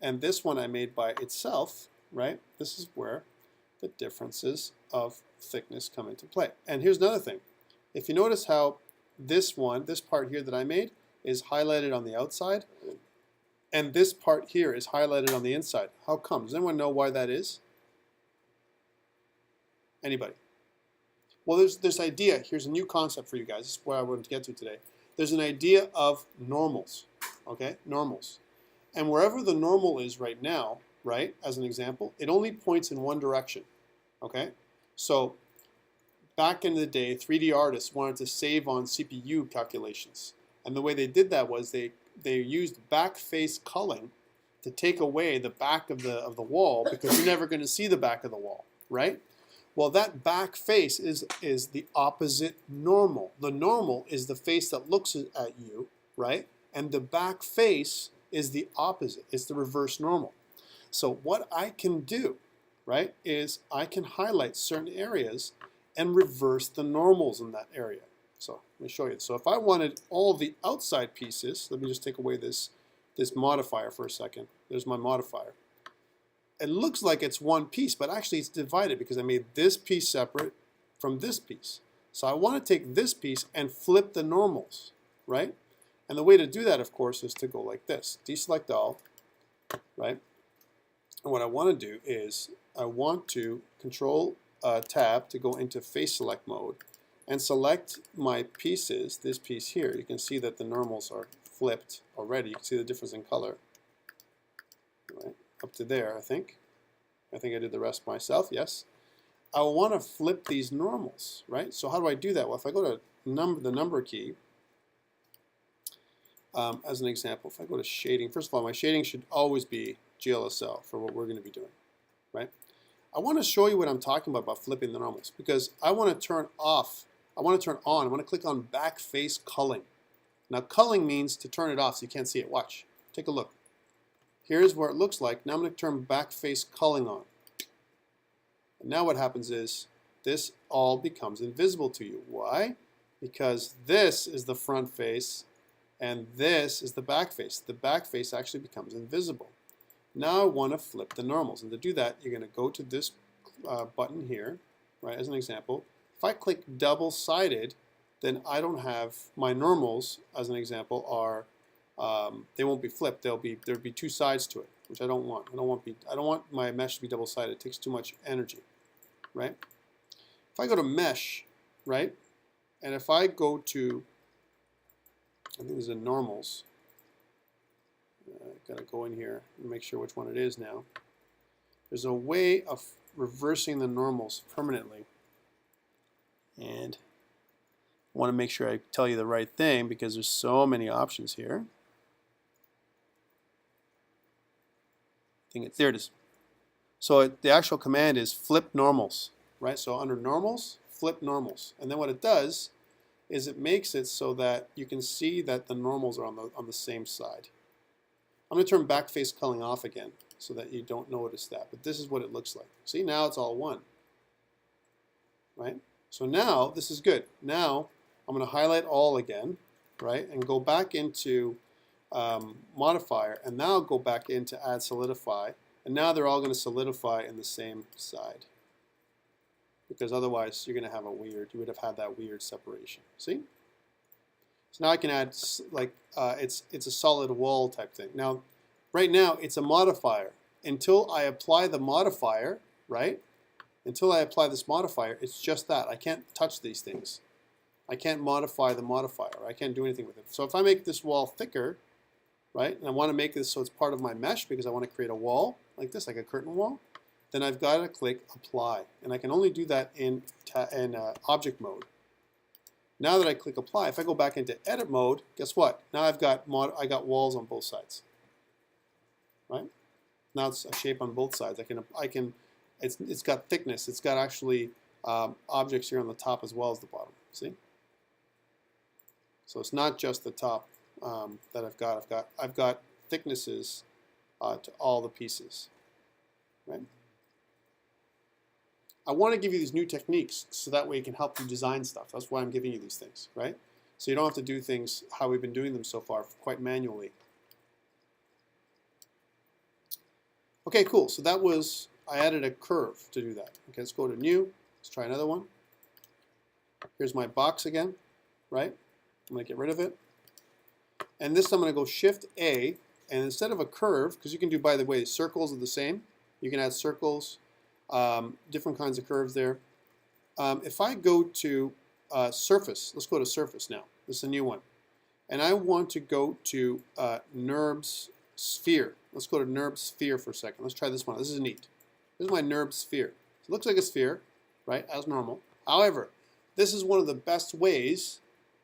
[SPEAKER 1] And this one I made by itself, right? This is where the differences of thickness come into play. And here's another thing. If you notice how this part here that I made is highlighted on the outside, and this part here is highlighted on the inside. How come? Does anyone know why that is? Anybody? Well, there's this idea. Here's a new concept for you guys. This is what I wanted to get to today. There's an idea of normals, okay? Normals. And wherever the normal is right now, right, as an example, it only points in one direction, okay? So back in the day, 3D artists wanted to save on CPU calculations. And the way they did that was they used back face culling to take away the back of the wall, because you're never going to see the back of the wall, right? Well, that back face is the opposite normal. The normal is the face that looks at you, right? And the back face is the opposite. It's the reverse normal. So what I can do, right, is I can highlight certain areas and reverse the normals in that area. So let me show you. So if I wanted all the outside pieces, let me just take away this modifier for a second. There's my modifier. It looks like it's one piece, but actually it's divided because I made this piece separate from this piece. So I want to take this piece and flip the normals, right? And the way to do that, of course, is to go like this. Deselect all, right? And what I want to do is I want to Control Tab to go into face select mode and select my pieces, this piece here. You can see that the normals are flipped already. You can see the difference in color. Right, up to there, I think. I think I did the rest myself, yes. I want to flip these normals, right? So how do I do that? Well, if I go to the number key, as an example, if I go to shading, first of all, my shading should always be GLSL for what we're going to be doing, right? I want to show you what I'm talking about flipping the normals, because I want to turn off, I want to turn on, I want to click on back face culling. Now culling means to turn it off so you can't see it. Watch, take a look. Here's where it looks like. Now I'm going to turn back face culling on. And now what happens is this all becomes invisible to you. Why? Because this is the front face and this is the back face. The back face actually becomes invisible. Now I want to flip the normals, and to do that you're going to go to this button here, right, as an example. If I click double-sided, then I don't have my normals, as an example, are they won't be flipped. There'll be two sides to it, which I don't want. I don't want my mesh to be double-sided. It takes too much energy, right? If I go to mesh, right, and if I go to, I think these are normals. Got to go in here and make sure which one it is now. There's a way of reversing the normals permanently, and I want to make sure I tell you the right thing because there's so many options here. I think there it is. So the actual command is flip normals, right? So under normals, flip normals, and then what it does is it makes it so that you can see that the normals are on the same side. I'm going to turn back face culling off again so that you don't notice that, but this is what it looks like. See, now it's all one, right? So now this is good. Now I'm going to highlight all again, right, and go back into modifier, and now go back into add solidify, and now they're all going to solidify in the same side, because otherwise you're going to have you would have had that weird separation. See? So now I can add, like, it's a solid wall type thing. Now, right now it's a modifier. Until I apply the modifier, right? Until I apply this modifier, it's just that. I can't touch these things. I can't modify the modifier. I can't do anything with it. So if I make this wall thicker, right, and I want to make this so it's part of my mesh because I want to create a wall like this, like a curtain wall, then I've got to click apply. And I can only do that in object mode. Now that I click apply, if I go back into edit mode, guess what? Now I got walls on both sides, right? Now it's a shape on both sides. It's got thickness. It's got actually objects here on the top as well as the bottom. See? So it's not just the top that I've got thicknesses to all the pieces, right? I want to give you these new techniques so that way it can help you design stuff. That's why I'm giving you these things, right? So you don't have to do things how we've been doing them so far, quite manually. Okay, cool. So that was, I added a curve to do that. Okay, let's go to new. Let's try another one. Here's my box again, right? I'm going to get rid of it. And this time I'm going to go Shift A, and instead of a curve, because you can do, by the way, circles are the same. You can add circles. Different kinds of curves there. If I go to surface, let's go to surface now. This is a new one. And I want to go to NURBS Sphere. Let's go to NURBS Sphere for a second. Let's try this one. This is neat. This is my NURBS Sphere. It looks like a sphere, right, as normal. However, this is one of the best ways,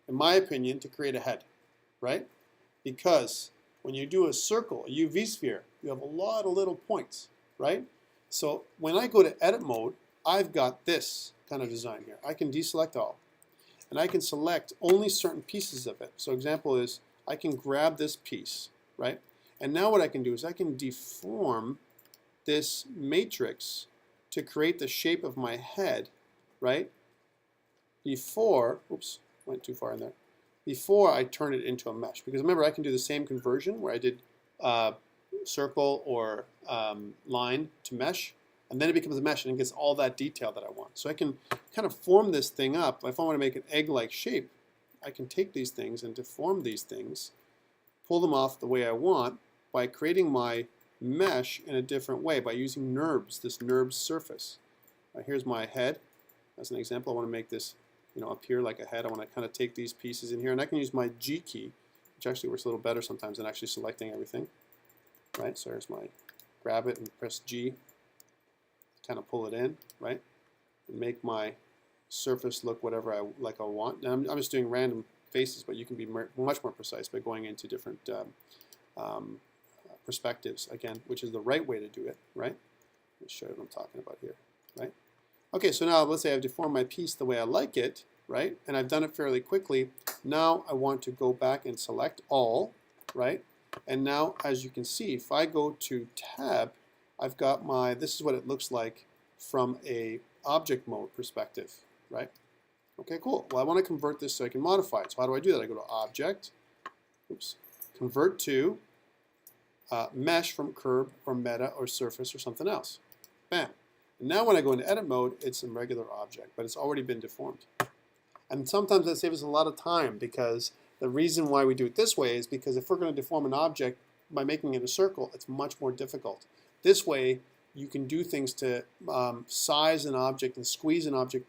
[SPEAKER 1] in my opinion, to create a head, right? Because when you do a circle, a UV sphere, you have a lot of little points, right? So when I go to edit mode, I've got this kind of design here. I can deselect all, and I can select only certain pieces of it. So example is, I can grab this piece, right? And now what I can do is I can deform this matrix to create the shape of my head, right? Before, oops, went too far in there. Before I turn it into a mesh. Because remember, I can do the same conversion where I did circle or line to mesh, and then it becomes a mesh and it gets all that detail that I want. So I can kind of form this thing up. If I want to make an egg-like shape, I can take these things and deform these things, pull them off the way I want by creating my mesh in a different way by using NURBS, this NURBS surface. Here's my head as an example. I want to make this, you know, appear like a head. I want to kind of take these pieces in here, and I can use my G key, which actually works a little better sometimes than actually selecting everything. Right, so here's my, grab it and press G, kind of pull it in, right, and make my surface look whatever I want. Now I'm just doing random faces, but you can be much more precise by going into different perspectives, again, which is the right way to do it, right? Let me show you what I'm talking about here, right? Okay, so now let's say I've deformed my piece the way I like it, right, and I've done it fairly quickly. Now I want to go back and select all, right? And now, as you can see, if I go to tab, I've got my, this is what it looks like from a object mode perspective, right? Okay, cool. Well, I want to convert this so I can modify it. So how do I do that? I go to Object, oops, Convert to Mesh from Curb or Meta or Surface or something else. Bam. And now when I go into Edit mode, it's a regular object, but it's already been deformed. And sometimes that saves us a lot of time, because the reason why we do it this way is because if we're going to deform an object by making it a circle, it's much more difficult. This way, you can do things to size an object and squeeze an object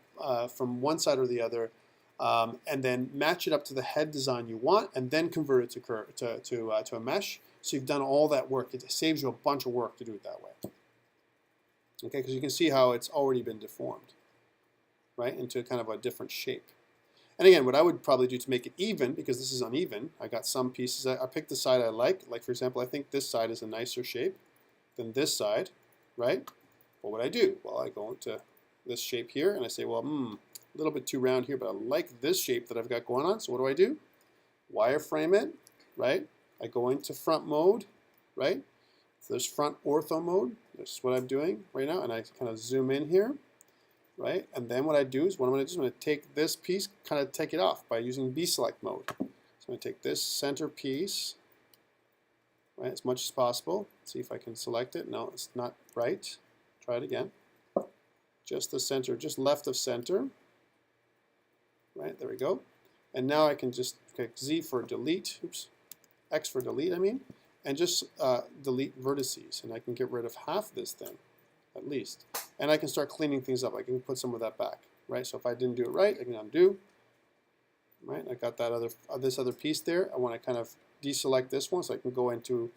[SPEAKER 1] from one side or the other, and then match it up to the head design you want, and then convert it to a mesh. So you've done all that work. It saves you a bunch of work to do it that way. Okay, because you can see how it's already been deformed, right, into kind of a different shape. And again, what I would probably do to make it even, because this is uneven, I got some pieces, I picked the side I like for example, I think this side is a nicer shape than this side, right? What would I do? Well, I go into this shape here, and I say, well, a little bit too round here, but I like this shape that I've got going on, so what do? Wireframe it, right? I go into front mode, right? So there's front ortho mode. This is what I'm doing right now, and I kind of zoom in here, right? And then what I do is, what I'm going to do is I'm going to take this piece, kind of take it off by using B-select mode. So I'm going to take this center piece, right, as much as possible. See if I can select it. No, it's not right. Try it again. Just the center, just left of center. Right, there we go. And now I can just click Z for delete, oops, X for delete, I mean, and just delete vertices. And I can get rid of half this thing, at least. And I can start cleaning things up. I can put some of that back, right? So if I didn't do it right, I can undo. Right, I got that this other piece there. I want to kind of deselect this one, so I can go into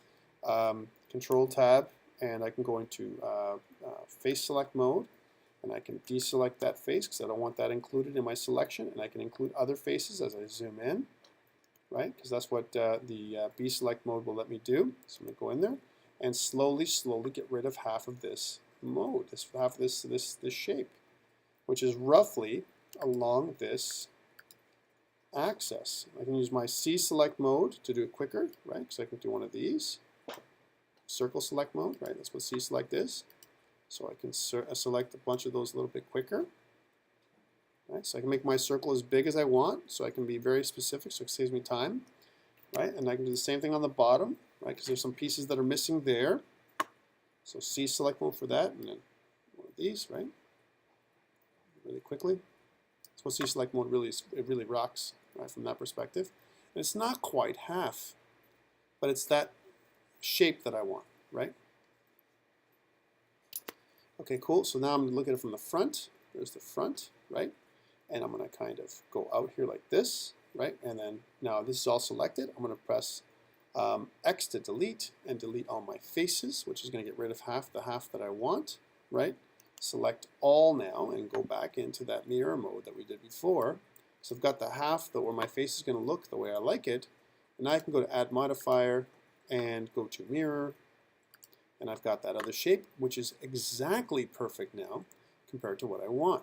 [SPEAKER 1] Control Tab, and I can go into Face Select mode, and I can deselect that face because I don't want that included in my selection, and I can include other faces as I zoom in, right? Because that's what the B Select mode will let me do. So I'm going to go in there and slowly get rid of half of this mode, half of this shape, which is roughly along this axis. I can use my C Select mode to do it quicker, right? Because I can do one of these. Circle Select mode, right? That's what C Select is. So I can select a bunch of those a little bit quicker. Right? So I can make my circle as big as I want, so I can be very specific, so it saves me time. Right? And I can do the same thing on the bottom, right? Because there's some pieces that are missing there. So C Select mode for that, and then one of these, right? Really quickly. So C Select mode really rocks, right, from that perspective. And it's not quite half, but it's that shape that I want, right? Okay, cool. So now I'm looking at it from the front. There's the front, right? And I'm going to kind of go out here like this, right? And then now this is all selected. I'm going to press X to delete and delete all my faces, which is going to get rid of the half that I want, right? Select all now and go back into that mirror mode that we did before. So I've got the half where my face is going to look the way I like it. And now I can go to Add Modifier and go to Mirror. And I've got that other shape, which is exactly perfect now compared to what I want,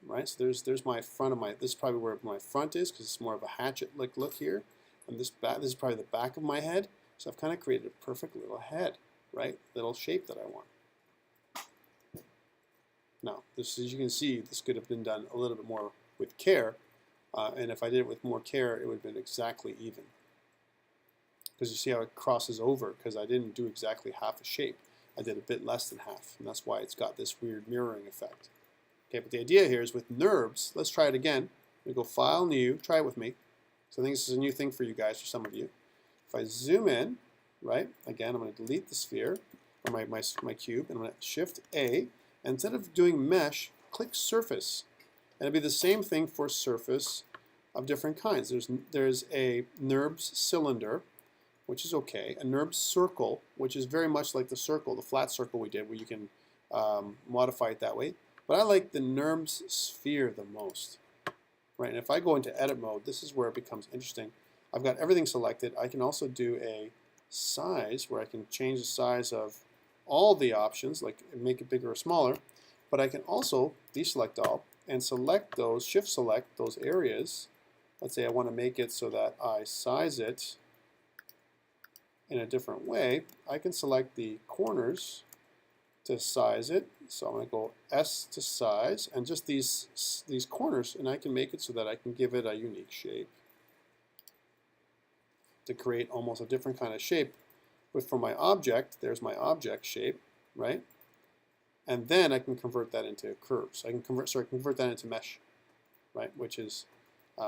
[SPEAKER 1] right? So there's my front of this is probably where my front is, because it's more of a hatchet-like look here. And this is probably the back of my head. So I've kind of created a perfect little head, right? Little shape that I want. Now, this, as you can see, this could have been done a little bit more with care. And if I did it with more care, it would have been exactly even. Because you see how it crosses over, because I didn't do exactly half a shape. I did a bit less than half, and that's why it's got this weird mirroring effect. Okay, but the idea here is with NURBS, let's try it again. We go File, New, try it with me. So I think this is a new thing for you guys, for some of you. If I zoom in, right, again, I'm going to delete the sphere, or my cube, and I'm going to Shift A, and instead of doing Mesh, click Surface. And it'll be the same thing for surface of different kinds. There's a NURBS cylinder, which is okay, a NURBS circle, which is very much like the circle, the flat circle we did, where you can modify it that way. But I like the NURBS sphere the most, right? And if I go into edit mode, this is where it becomes interesting. I've got everything selected. I can also do a size, where I can change the size of all the options, like make it bigger or smaller. But I can also deselect all and select those, shift select those areas. Let's say I want to make it so that I size it in a different way. I can select the corners to size it, So I'm going to go S to size, and just these corners, and I can make it so that I can give it a unique shape to create almost a different kind of shape. But for my object, there's my object shape, right? And then I can convert that into curves. I can convert that into mesh, right? Which is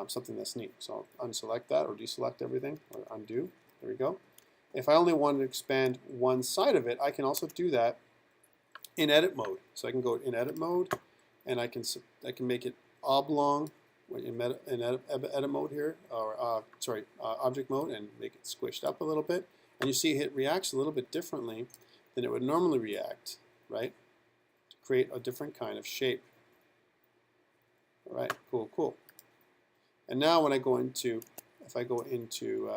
[SPEAKER 1] something that's neat. So I'll unselect that or deselect everything or undo. There we go. If I only want to expand one side of it, I can also do that in edit mode. So I can go in edit mode, and I can make it oblong in edit mode here, or object mode, and make it squished up a little bit. And you see it reacts a little bit differently than it would normally react, right? To create a different kind of shape. All right, cool, cool. And now when I go into, if I go into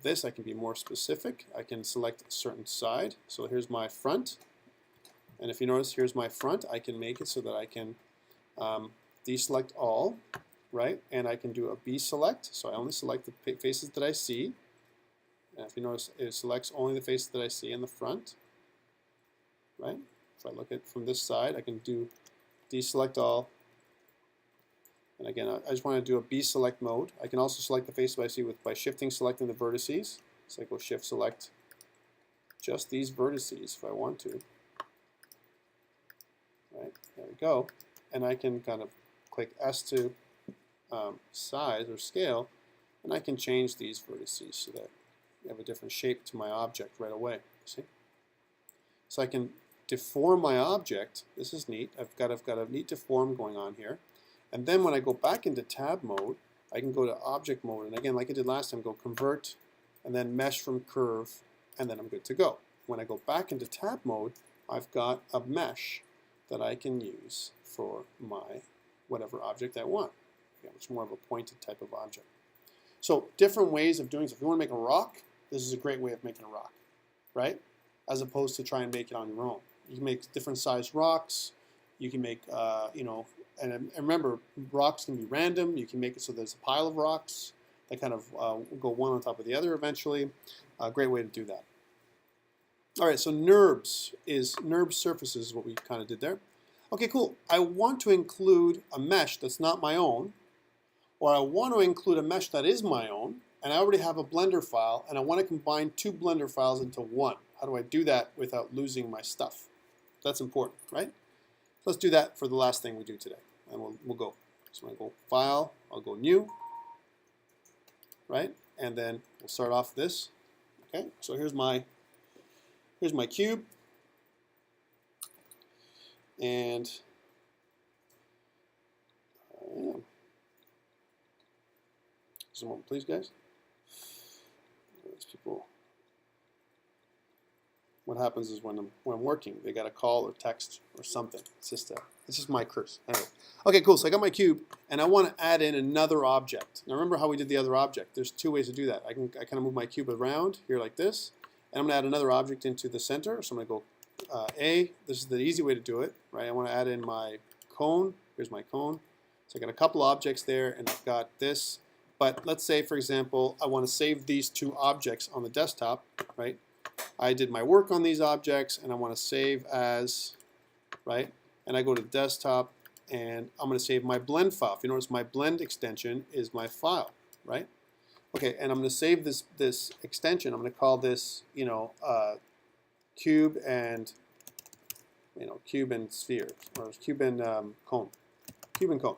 [SPEAKER 1] this, I can be more specific. I can select a certain side. So here's my front. And if you notice, here's my front. I can make it so that I can deselect all, right? And I can do a B select. So I only select the faces that I see. And if you notice, it selects only the faces that I see in the front, right? If I look at from this side, I can do deselect all. And again, I just want to do a B select mode. I can also select the faces I see by shifting selecting the vertices. So I go shift select just these vertices if I want to. Right, there we go. And I can kind of click S to size or scale, and I can change these vertices so that you have a different shape to my object right away. See? So I can deform my object. This is neat. I've got a neat deform going on here. And then when I go back into tab mode, I can go to object mode. And again, like I did last time, go convert, and then mesh from curve, and then I'm good to go. When I go back into tab mode, I've got a mesh that I can use for my whatever object I want. Again, it's more of a pointed type of object. So different ways of doing so. If you want to make a rock, this is a great way of making a rock, right? As opposed to try and make it on your own. You can make different sized rocks. You can make, and remember, rocks can be random. You can make it so there's a pile of rocks that kind of go one on top of the other eventually. A great way to do that. All right, so NURBS surfaces is what we kind of did there. Okay, cool. I want to include a mesh that's not my own, or I want to include a mesh that is my own, and I already have a Blender file, and I want to combine two Blender files into one. How do I do that without losing my stuff? That's important, right? Let's do that for the last thing we do today, and we'll go. So I'm going to go File, I'll go New, right? And then we'll start off this. Okay, so here's my cube, and just a moment, please, guys. These people. What happens is when I'm working, they got a call or text or something. It's just my curse. Anyway. Okay, cool. So I got my cube, and I want to add in another object. Now remember how we did the other object. There's two ways to do that. I kind of move my cube around here like this, and I'm going to add another object into the center. So I'm going to go A. This is the easy way to do it, right? I want to add in my cone. Here's my cone. So I got a couple objects there, and I've got this. But let's say, for example, I want to save these two objects on the desktop, right? I did my work on these objects, and I want to save as, right? And I go to desktop, and I'm going to save my blend file. If you notice, my blend extension is my file, right? Okay, and I'm going to save this extension. I'm going to call this, cube and sphere, or cube and cone. Cube and cone.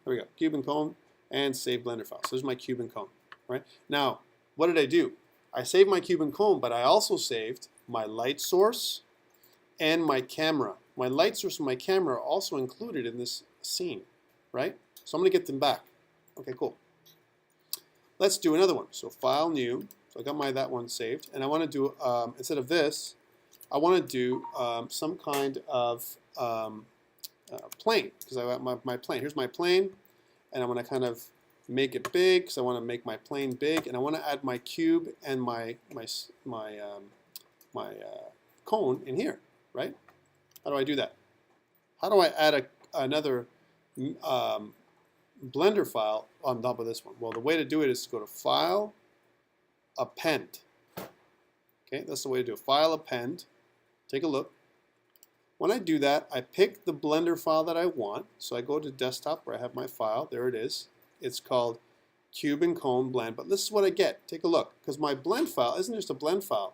[SPEAKER 1] There we go. Cube and cone, and save Blender file. So there's my cube and cone, right? Now, what did I do? I saved my cube and cone, but I also saved my light source and my camera. My light source and my camera are also included in this scene, right? So I'm going to get them back. Okay, cool. Let's do another one. So File, New. So I got that one saved, and I want to do instead of this, I want to do some kind of plane, because I got my plane. Here's my plane, and I'm going to kind of make it big, because I want to make my plane big, and I want to add my cube and my cone in here, right? How do I do that? How do I add another Blender file on top of this one? Well, the way to do it is to go to File, Append. Okay, that's the way to do it. File, Append. Take a look. When I do that, I pick the Blender file that I want. So I go to desktop where I have my file. There it is. It's called Cube and Cone Blend. But this is what I get. Take a look. Because my blend file isn't just a blend file.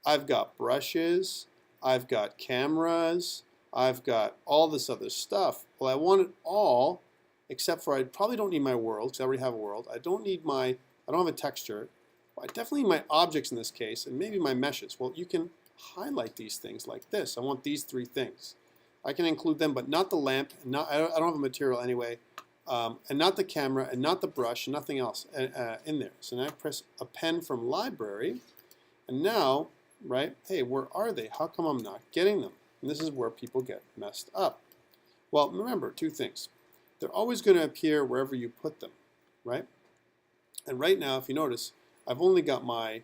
[SPEAKER 1] I've got brushes. I've got cameras. I've got all this other stuff. Well, I want it all, except for I probably don't need my world, because I already have a world. I don't have a texture. I definitely need my objects in this case, and maybe my meshes. Well, you can highlight these things like this. I want these three things. I can include them, but not the lamp. And I don't have a material anyway, and not the camera, and not the brush, and nothing else in there. So now I press append from library, and now, right? Hey, where are they? How come I'm not getting them? And this is where people get messed up. Well, remember two things. They're always going to appear wherever you put them, right? And right now, if you notice, I've only got my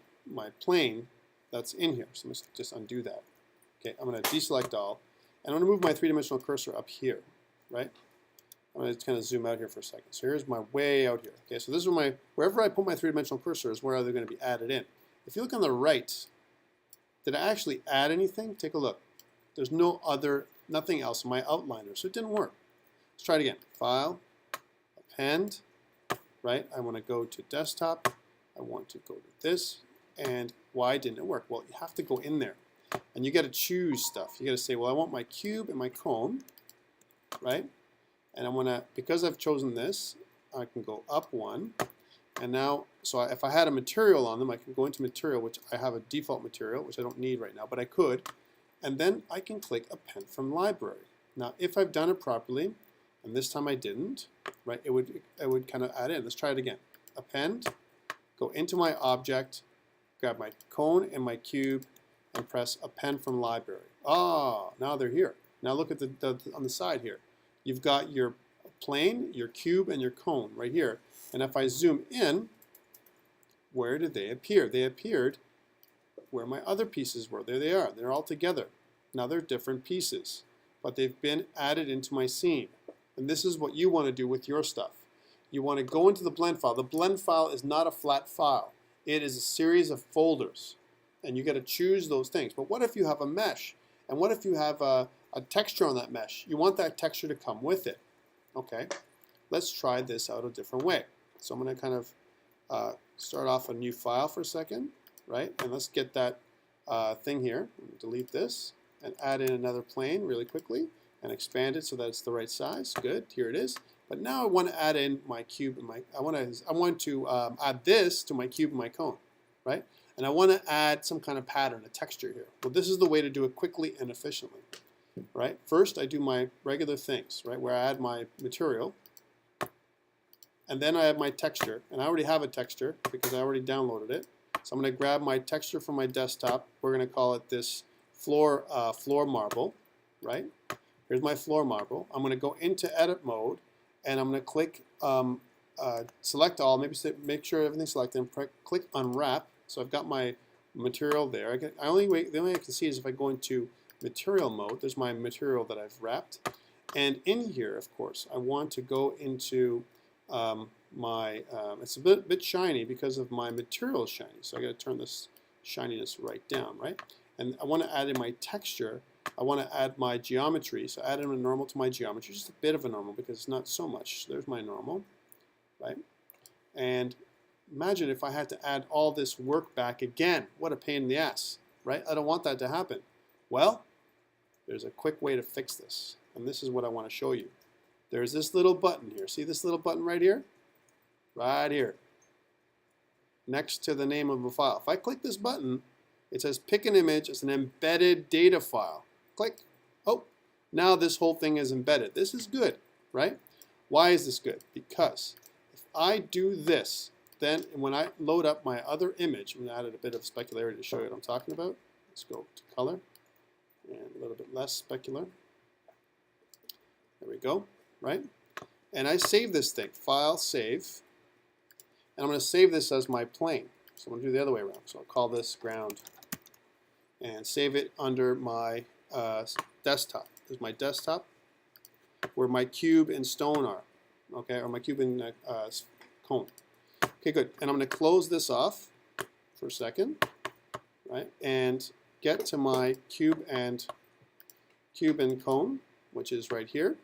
[SPEAKER 1] plane that's in here. So let's just undo that. Okay, I'm going to deselect all, and I'm going to move my three-dimensional cursor up here, right? I'm going to kind of zoom out here for a second. So here's my way out here. Okay, so this is wherever I put my three-dimensional cursor is where they're going to be added in. If you look on the right, did I actually add anything? Take a look. There's nothing else in my outliner, so it didn't work. Let's try it again. File, append, right? I want to go to desktop. I want to go to this, and why didn't it work? Well, you have to go in there, and you got to choose stuff. You got to say, well, I want my cube and my cone, right? And I want to, because I've chosen this, I can go up one, and now, so if I had a material on them, I can go into material, which I have a default material, which I don't need right now, but I could, and then I can click append from library. Now, if I've done it properly, and this time I didn't, right? It would kind of add in. Let's try it again. Append. Go into my object, grab my cone and my cube, and press append from library. Ah, now they're here. Now look at on the side here. You've got your plane, your cube, and your cone right here. And if I zoom in, where did they appear? They appeared where my other pieces were. There they are. They're all together. Now they're different pieces, but they've been added into my scene. And this is what you want to do with your stuff. You want to go into the blend file. The blend file is not a flat file. It is a series of folders, and you got to choose those things. But what if you have a mesh? And what if you have a texture on that mesh? You want that texture to come with it. Okay, let's try this out a different way. So I'm going to kind of start off a new file for a second, right? And let's get that thing here. Delete this and add in another plane really quickly and expand it so that it's the right size. Good, here it is. But now I want to add in my cube and I want to add this to my cube and my cone, right? And I want to add some kind of pattern, a texture here. Well, this is the way to do it quickly and efficiently, right? First, I do my regular things, right, where I add my material, and then I have my texture, and I already have a texture because I already downloaded it. So I'm going to grab my texture from my desktop. We're going to call it this floor marble, right? Here's my floor marble. I'm going to go into edit mode. And I'm going to click select all, make sure everything's selected, and click unwrap. So I've got my material there. The only way I can see is if I go into material mode. There's my material that I've wrapped. And in here, of course, I want to go into it's a bit shiny because of my material is shiny. So I got to turn this shininess right down, right? And I want to add in my texture. I want to add my geometry, so add in a normal to my geometry, just a bit of a normal because it's not so much. So there's my normal, right? And imagine if I had to add all this work back again. What a pain in the ass, right? I don't want that to happen. Well, there's a quick way to fix this, and this is what I want to show you. There's this little button here. See this little button right here? Right here, next to the name of a file. If I click this button, it says pick an image. It's an embedded data file. Click. Oh, now this whole thing is embedded. This is good, right? Why is this good? Because if I do this, then when I load up my other image, I'm going to add a bit of specularity to show you what I'm talking about. Let's go to color and a little bit less specular. There we go, right? And I save this thing, file, save, and I'm going to save this as my plane. So I'm going to do the other way around. So I'll call this ground and save it under my desktop. There's my desktop where my cube and stone are, okay, or my cube and cone. Okay, good. And I'm going to close this off for a second, right, and get to my cube and cube and cone, which is right here,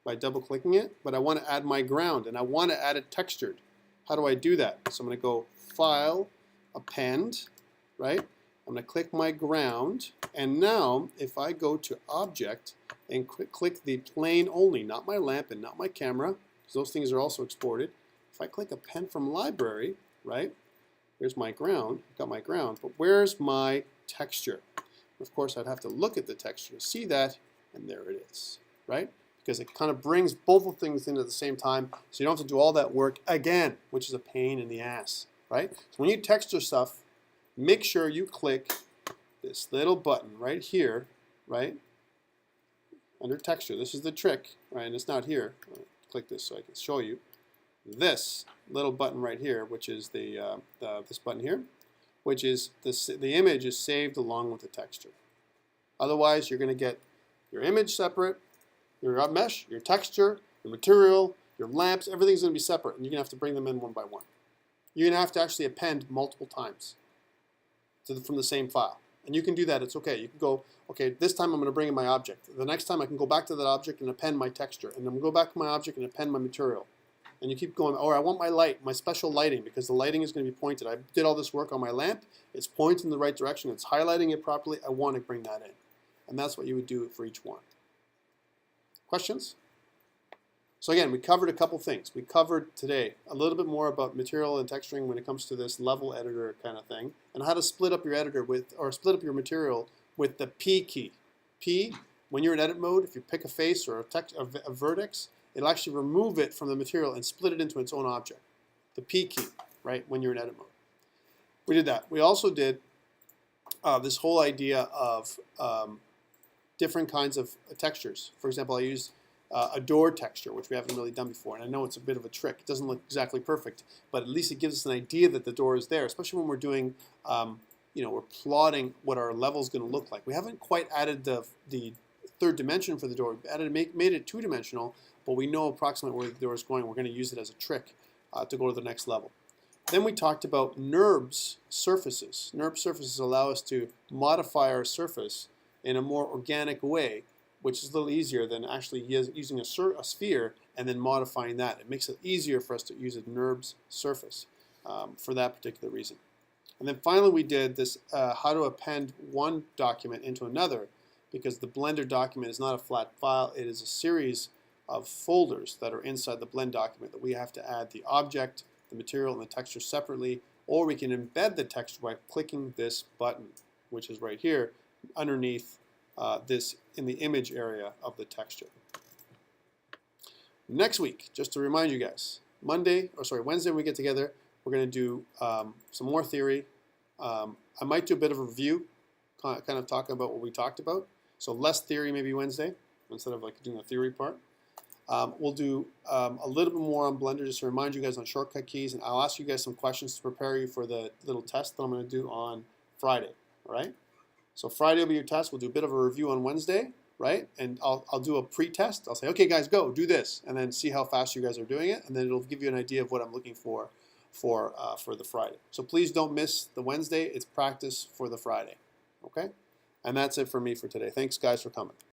[SPEAKER 1] by double clicking it, but I want to add my ground and I want to add it textured. How do I do that? So I'm going to go File, Append, right? I'm going to click my ground, and now if I go to Object and click the plane only, not my lamp and not my camera, because those things are also exported. If I click Append from Library, right? Here's my ground, I've got my ground, but where's my texture? Of course, I'd have to look at the texture to see that, and there it is, right? Because it kind of brings both of things in at the same time, so you don't have to do all that work again, which is a pain in the ass, right? So when you texture stuff, make sure you click this little button right here, right? Under texture. This is the trick, right? And it's not here. I'll click this so I can show you. This little button right here, which is this button here, which is the image is saved along with the texture. Otherwise, you're going to get your image separate, your mesh, your texture, your material, your lamps, everything's going to be separate, and you're going to have to bring them in one by one. You're going to have to actually append multiple times from the same file. And you can do that, it's okay. You can go, okay, this time I'm going to bring in my object. The next time I can go back to that object and append my texture. And then go back to my object and append my material. And you keep going, or I want my light, my special lighting, because the lighting is going to be pointed. I did all this work on my lamp. It's pointed in the right direction. It's highlighting it properly. I want to bring that in. And that's what you would do for each one. Questions? So again, we covered a couple things. We covered today a little bit more about material and texturing when it comes to this level editor kind of thing, and how to split up your editor with, or split up your material with the P key. P, when you're in edit mode, if you pick a face or a vertex, it'll actually remove it from the material and split it into its own object. The P key, right, when you're in edit mode. We did that. We also did this whole idea of different kinds of textures. For example, I used a door texture, which we haven't really done before, and I know it's a bit of a trick. It doesn't look exactly perfect, but at least it gives us an idea that the door is there, especially when we're doing, we're plotting what our level is going to look like. We haven't quite added the third dimension for the door. We made it two-dimensional, but we know approximately where the door is going. We're going to use it as a trick to go to the next level. Then we talked about NURBS surfaces. NURBS surfaces allow us to modify our surface in a more organic way, which is a little easier than actually using a sphere and then modifying that. It makes it easier for us to use a NURBS surface for that particular reason. And then finally we did this how to append one document into another, because the Blender document is not a flat file. It is a series of folders that are inside the blend document that we have to add the object, the material, and the texture separately, or we can embed the texture by clicking this button, which is right here underneath this in the image area of the texture. Next week, just to remind you guys, Wednesday when we get together, we're going to do some more theory. I might do a bit of a review, kind of talking about what we talked about. So less theory maybe Wednesday, instead of like doing the theory part. We'll do a little bit more on Blender just to remind you guys on shortcut keys, and I'll ask you guys some questions to prepare you for the little test that I'm going to do on Friday, all right? So Friday will be your test. We'll do a bit of a review on Wednesday, right? And I'll do a pre-test. I'll say, okay, guys, go do this, and then see how fast you guys are doing it, and then it'll give you an idea of what I'm looking for the Friday. So please don't miss the Wednesday. It's practice for the Friday, okay? And that's it for me for today. Thanks, guys, for coming.